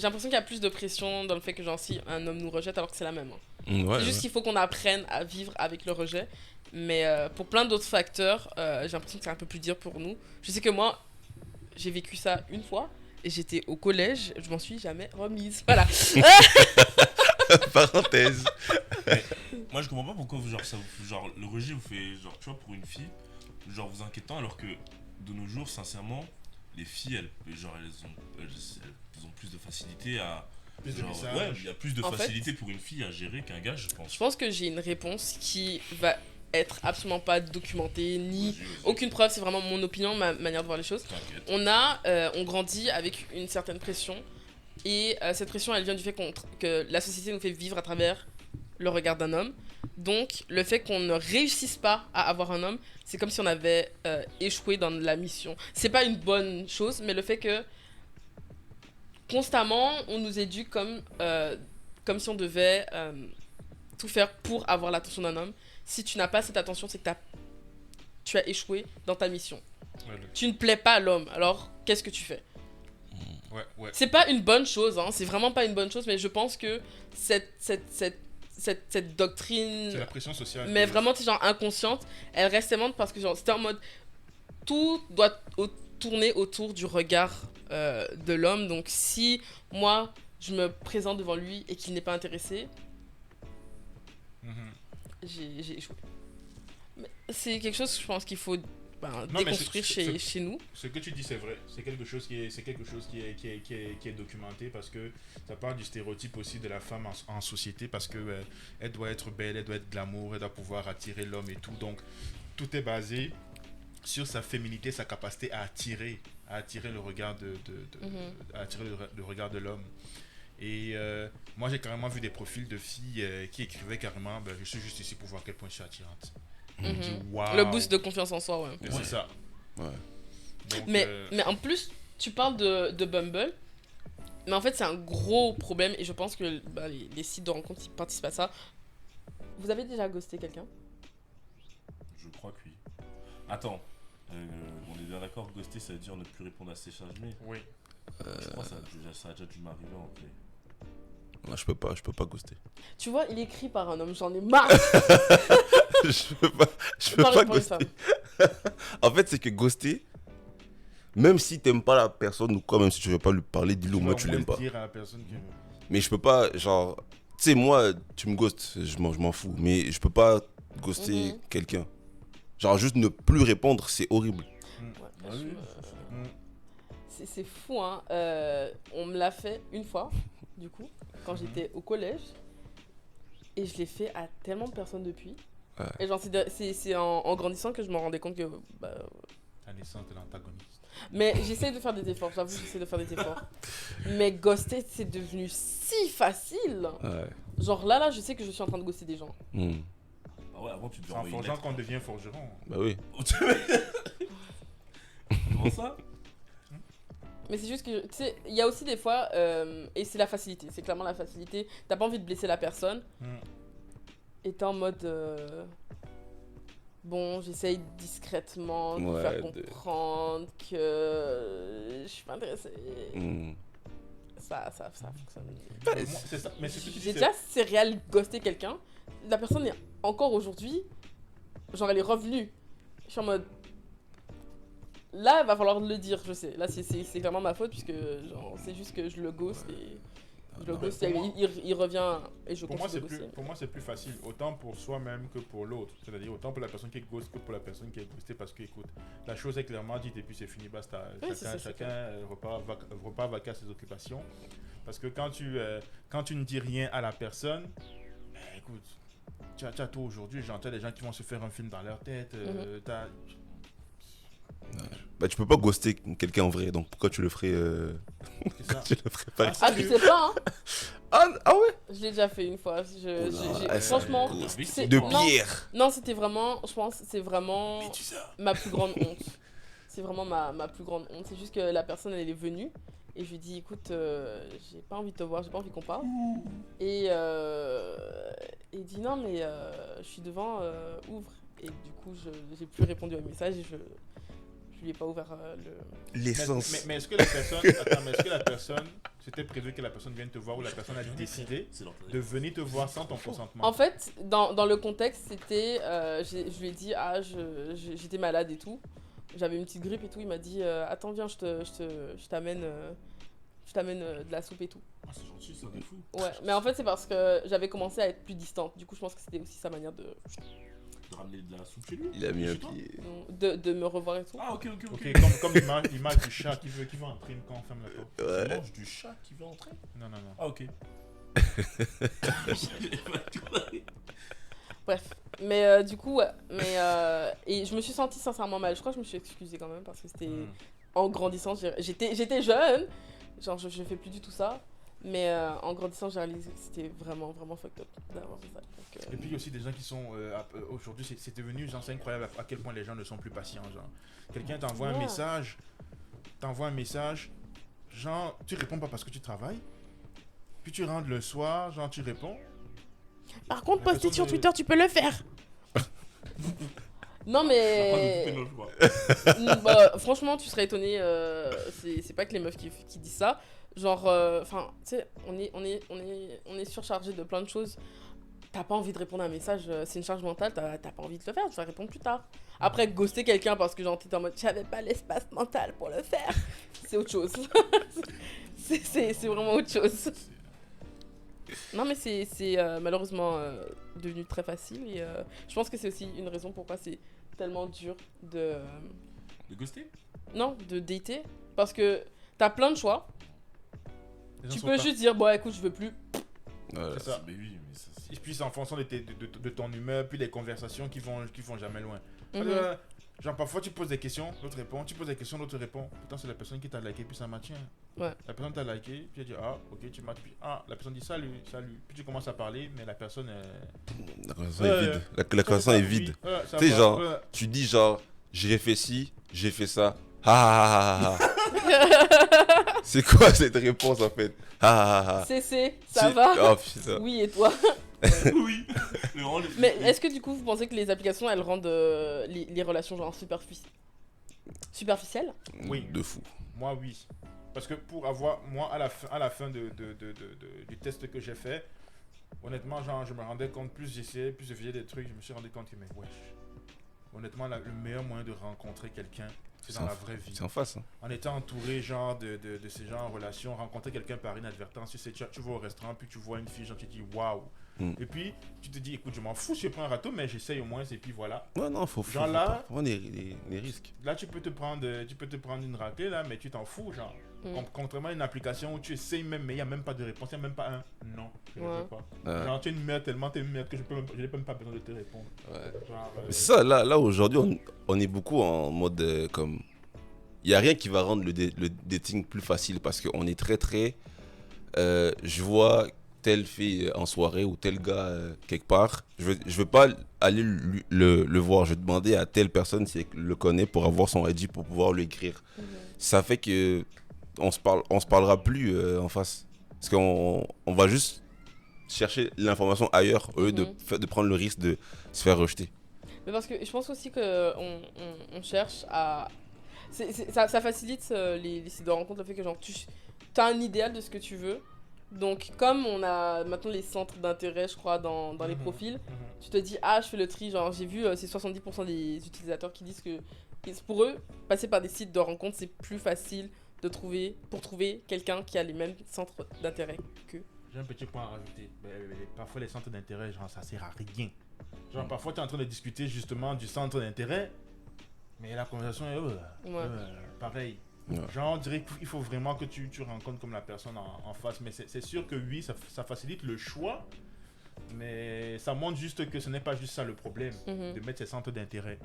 A: l'impression qu'il y a plus de pression dans le fait que genre si un homme nous rejette alors que c'est la même. Hein.
D: Ouais,
A: C'est juste qu'il faut qu'on apprenne à vivre avec le rejet. Mais pour plein d'autres facteurs, j'ai l'impression que c'est un peu plus dur pour nous. Je sais que moi, j'ai vécu ça une fois et j'étais au collège, je m'en suis jamais remise. Voilà.
D: parenthèse.
C: Moi, je comprends pas pourquoi genre, genre, le rejet vous fait, genre, tu vois, pour une fille, genre vous inquiétant, alors que de nos jours, sincèrement, les filles, elles ont plus de facilité à.
B: Plus de
C: Genre,
B: messages.
C: ouais, il y a plus de
A: En fait-
C: facilité pour une fille à gérer qu'un gars, je pense.
A: Je pense que j'ai une réponse qui va être absolument pas documentée, ni aucune preuve, c'est vraiment mon opinion, ma manière de voir les choses.
C: T'inquiète.
A: On grandit avec une certaine pression et cette pression elle vient du fait que la société nous fait vivre à travers le regard d'un homme. Donc le fait qu'on ne réussisse pas à avoir un homme, c'est comme si on avait échoué dans la mission. C'est pas une bonne chose, mais le fait que constamment on nous éduque comme si on devait tout faire pour avoir l'attention d'un homme. Si tu n'as pas cette attention, c'est que tu as échoué dans ta mission.
B: Ouais,
A: Tu ne plais pas à l'homme, alors qu'est-ce que tu fais?
B: ouais.
A: C'est pas une bonne chose, hein, c'est vraiment pas une bonne chose, mais je pense que cette doctrine,
B: C'est la pression sociale.
A: mais vraiment, c'est genre inconsciente, elle reste aimante parce que genre, c'était en mode tout doit tourner autour du regard de l'homme. Donc si moi je me présente devant lui et qu'il n'est pas intéressé,
B: Mhm.
A: j'ai échoué. Mais c'est quelque chose que je pense qu'il faut
B: Non, mais
A: déconstruire chez nous.
B: Ce que tu dis, c'est vrai. C'est quelque chose qui est documenté parce que ça part du stéréotype aussi de la femme en société parce que elle doit être belle, elle doit être glamour, elle doit pouvoir attirer l'homme et tout. Donc, tout est basé sur sa féminité, sa capacité à attirer le regard à attirer le regard de l'homme. Et moi, j'ai carrément vu des profils de filles qui écrivaient carrément je suis juste ici pour voir à quel point je suis attirante. Je me dis, waouh.
A: Le boost de confiance en soi, ouais.
B: C'est ça.
D: Ouais.
B: Donc,
A: Mais en plus, tu parles de Bumble, mais en fait, c'est un gros problème et je pense que les sites de rencontres ils participent à ça. Vous avez déjà ghosté quelqu'un?
C: Je crois que oui. Attends, on est bien d'accord, ghoster ça veut dire ne plus répondre à ses charges, mais
B: oui.
C: je crois que ça a déjà dû m'arriver en vrai.
D: Non, je peux pas ghoster.
A: Tu vois, il écrit par un homme, j'en ai marre.
D: je peux pas
A: Parle-
D: ghoster. En fait, c'est que ghoster, même si t'aimes pas la personne ou quoi, même si tu veux pas lui parler, dis-le au moins tu l'aimes pas.
B: Dire à la personne que...
D: Mais je peux pas, genre, tu sais, moi, tu me ghostes, je m'en fous. Mais je peux pas ghoster quelqu'un. Genre, juste ne plus répondre, c'est horrible.
A: Ouais,
C: Ah oui,
A: c'est fou, hein. On me l'a fait une fois, du coup, quand j'étais au collège. Et je l'ai fait à tellement de personnes depuis.
D: Ouais.
A: Et genre, c'est en grandissant que je me rendais compte que.
B: Ta naissance est l'antagoniste.
A: Mais j'essaie de faire des efforts, j'avoue, j'essaie de faire des efforts. Mais ghoster, c'est devenu si facile.
D: Ouais.
A: Genre là, je sais que je suis en train de ghoster des gens.
C: Ah ouais, avant tu devais
B: C'est en
C: envoyer une
B: forgeant
C: lettre.
B: qu'on devient forgeron.
D: Bah oui.
C: Comment ça?
A: Mais c'est juste que, tu sais, il y a aussi des fois, et c'est la facilité, c'est clairement la facilité. T'as pas envie de blesser la personne, et t'es en mode. Bon, j'essaye discrètement de
D: Ouais,
A: faire comprendre que je suis pas intéressée. ça fonctionne.
B: Pour moi, c'est ça. Mais c'est ce que tu dis.
A: J'ai déjà serial ghosté quelqu'un. La personne est encore aujourd'hui, genre elle est revenue. Je suis en mode. Là, il va falloir le dire, je sais. Là, c'est vraiment ma faute, puisque genre, c'est juste que je le ghost et. Je le
B: Non,
A: ghost
B: mais
A: et
B: pour moi-
A: il revient et je
B: Pour moi,
A: continue
B: c'est
A: de
B: plus,
A: ghoster.
B: pour moi, c'est plus facile, autant pour soi-même que pour l'autre. C'est-à-dire autant pour la personne qui est ghost que pour la personne qui est ghostée, parce que, écoute, la chose est clairement dite et puis c'est fini, basta.
A: Oui, c'est
B: Chacun,
A: ça, c'est
B: chacun repart vaquer à ses occupations. Parce que quand tu ne dis rien à la personne, ben, écoute, tu as tout aujourd'hui. J'entends des gens qui vont se faire un film dans leur tête.
D: Bah, tu peux pas ghoster quelqu'un en vrai, donc pourquoi tu le ferais
B: C'est ça.
D: tu le ferais pas.
A: Ah, tu sais pas, hein?
D: Ah ouais.
A: Je l'ai déjà fait une fois. Franchement, c'est-
D: De
A: non,
D: bière.
A: non, c'était vraiment, je pense, c'est vraiment ma plus grande honte. C'est vraiment ma plus grande honte. C'est juste que la personne, elle est venue et je lui ai dit, écoute, j'ai pas envie de te voir, j'ai pas envie qu'on parle. Et il dit, non, mais je suis devant, ouvre. Et du coup, j'ai plus répondu au message et je lui ai pas ouvert
D: L'essence.
B: Mais est-ce que la personne, attends, mais est-ce que la personne, c'était prévu que la personne vienne te voir ou la personne a décidé de venir te voir sans ton consentement?
A: En fait, dans le contexte, c'était. Je lui ai dit, ah, j'étais malade et tout. J'avais une petite grippe et tout. Il m'a dit, attends, viens, je t'amène de la soupe et tout.
C: Ah, c'est gentil, ça, des fou.
A: Ouais, mais en fait, c'est parce que j'avais commencé à être plus distante. Du coup, je pense que c'était aussi sa manière
C: De ramener de la soupe chez lui.
D: Il a mis un
C: Chez toi
D: pied.
A: de me revoir et tout.
C: Ah, ok.
B: Ok, comme l'image du chat qui veut entrer quand on ferme la porte.
C: Tu
D: Ouais.
C: manges du chat qui veut entrer.
B: Non.
C: Ah, ok.
A: Bref. Mais du coup, ouais. Et je me suis sentie sincèrement mal. Je crois que je me suis excusée quand même parce que c'était. En grandissant, j'étais jeune. Genre, je fais plus du tout ça. Mais en grandissant, j'ai réalisé que c'était vraiment, vraiment fucked up d'avoir fait ça. Donc,
B: Et puis il y a aussi des gens qui sont aujourd'hui, c'est devenu, genre, c'est incroyable à quel point les gens ne sont plus patients. Genre, quelqu'un t'envoie un message, genre, tu réponds pas parce que tu travailles, puis tu rentres le soir, genre, tu réponds.
A: Par contre,
B: La
A: poster
B: personne
A: sur
B: ne-
A: Twitter, tu peux le faire. Non, mais. Bah, franchement, tu serais étonné. C'est pas que les meufs qui disent ça. Genre, enfin, tu sais, on est surchargé de plein de choses. T'as pas envie de répondre à un message, c'est une charge mentale, t'as pas envie de le faire, tu vas répondre plus tard. Après, ghoster quelqu'un parce que genre t'étais en mode j'avais pas l'espace mental pour le faire, c'est autre chose. c'est vraiment autre chose. Non, mais c'est malheureusement devenu très facile et je pense que c'est aussi une raison pourquoi c'est tellement dur de.
C: De ghoster?
A: Non, de dater. Parce que t'as plein de choix.
B: Les gens
A: Tu
B: sont
A: peux
B: pas-
A: juste dire, bon, écoute, je veux plus.
D: Voilà.
B: C'est ça.
C: Mais oui, mais ça, c'est.
B: Et puis c'est en fonction de ton humeur, puis les conversations qui vont jamais loin.
A: Mhm.
B: Genre parfois tu poses des questions, l'autre répond, tu poses des questions, l'autre répond. Pourtant c'est la personne qui t'a liké, puis ça maintient.
A: Ouais.
B: La personne t'a liké, puis elle dit ah ok tu matches, puis ah la personne dit salut. Puis tu commences à parler, mais la personne
D: La conversation est vide. La conversation est vide.
B: Tu
D: Tu sais, genre, tu dis genre, j'ai fait ci, j'ai fait ça. Ah, ah, ah, ah. C'est quoi cette réponse en fait? Ah, ah, ah.
A: CC, ça
D: C'est-
A: va?
D: Oh putain.
A: Oui, et toi?
C: Oui. Mais vraiment,
A: Mais est-ce que du coup, vous pensez que les applications, elles rendent les relations genre superficielles?
B: Oui.
D: De fou.
B: Moi oui. Parce que pour avoir, moi à la fin du test que j'ai fait, honnêtement genre je me rendais compte, plus j'essayais, plus je faisais des trucs, je me suis rendu compte que mais wesh. Honnêtement le meilleur moyen de rencontrer quelqu'un, c'est dans la vraie vie.
D: C'est en face. Hein.
B: En étant entouré genre de ces gens en relation, rencontrer quelqu'un par inadvertance, tu vas au restaurant, puis tu vois une fille, genre tu te dis waouh. Et puis tu te dis écoute je m'en fous si je prends un râteau, mais j'essaye au moins et puis voilà.
D: Ouais, non, faut
B: Genre là-
D: pas prendre les risques.
B: Là tu peux te prendre une raclée là, mais tu t'en fous genre. Contrairement à une application où tu essayes même, mais il n'y a même pas de réponse, il n'y a même pas un non. Je ne
A: Ouais.
B: veux pas. Genre tu es une merde tellement, t'es une merde que je n'ai même pas besoin de te répondre.
D: Ouais.
B: Genre,
D: Mais c'est ça, là aujourd'hui, on est beaucoup en mode comme. Il n'y a rien qui va rendre le dating plus facile parce qu'on est très. Je vois telle fille en soirée ou tel gars quelque part. Je veux pas aller le voir. Je vais demander à telle personne si elle le connaît pour avoir son ID pour pouvoir lui écrire. Ça fait que on se parlera plus en face. Parce qu'on va juste chercher l'information ailleurs au lieu de prendre le risque de se faire rejeter.
A: Mais parce que je pense aussi que on cherche à... ça facilite les sites de rencontre, le fait que genre t'as un idéal de ce que tu veux. Donc, comme on a maintenant les centres d'intérêt, je crois, dans les profils, tu te dis, ah, je fais le tri. Genre, j'ai vu, c'est 70% des utilisateurs qui disent que pour eux, passer par des sites de rencontres, c'est plus facile pour trouver quelqu'un qui a les mêmes centres d'intérêt qu'eux.
B: J'ai un petit point à rajouter. Parfois, les centres d'intérêt, genre, ça sert à rien. Genre, parfois, tu es en train de discuter justement du centre d'intérêt, mais la conversation est pareil.
D: Ouais.
B: Genre, on dirait qu'il faut vraiment que tu rencontres comme la personne en face. Mais c'est sûr que oui, ça facilite le choix, mais ça montre juste que ce n'est pas juste ça le problème, de mettre ces centres d'intérêt.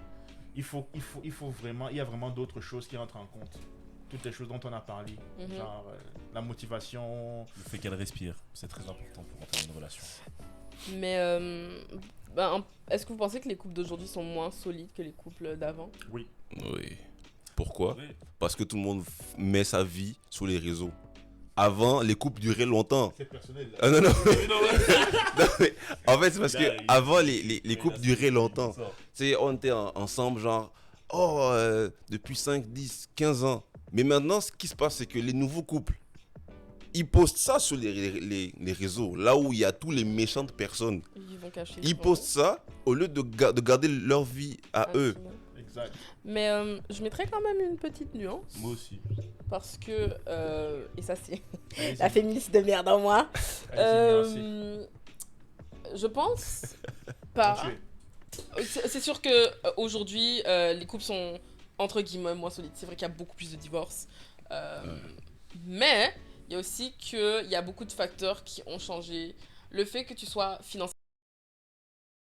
B: Il faut vraiment, il y a vraiment d'autres choses qui rentrent en compte. Toutes les choses dont on a parlé, genre la motivation.
C: Le fait qu'elle respire, c'est très important pour entrer dans une relation.
A: Mais est-ce que vous pensez que les couples d'aujourd'hui sont moins solides que les couples d'avant?
B: Oui.
D: Oui. Pourquoi?
C: Oui.
D: Parce que tout le monde met sa vie sur les réseaux. Avant, les couples duraient longtemps.
B: C'est personnel.
D: Ah non, non. Non, mais en fait, c'est parce que avant les couples duraient longtemps. Tu sais, on était ensemble, genre, depuis 5, 10, 15 ans. Mais maintenant, ce qui se passe, c'est que les nouveaux couples, ils postent ça sur les réseaux, là où il y a tous les méchantes personnes.
A: Ils vont cacher.
D: Ils postent ça au lieu de garder leur vie à eux.
B: Exact.
A: Mais je mettrais quand même une petite nuance.
C: Moi aussi.
A: Parce que, et ça c'est
B: Allez-y.
A: la féministe de merde en moi.
B: Allez-y,
A: Je pense pas. C'est sûr que aujourd'hui les couples sont entre guillemets moins solides. C'est vrai qu'il y a beaucoup plus de divorces. Mais il y a aussi qu'il y a beaucoup de facteurs qui ont changé. Le fait que tu sois financièrement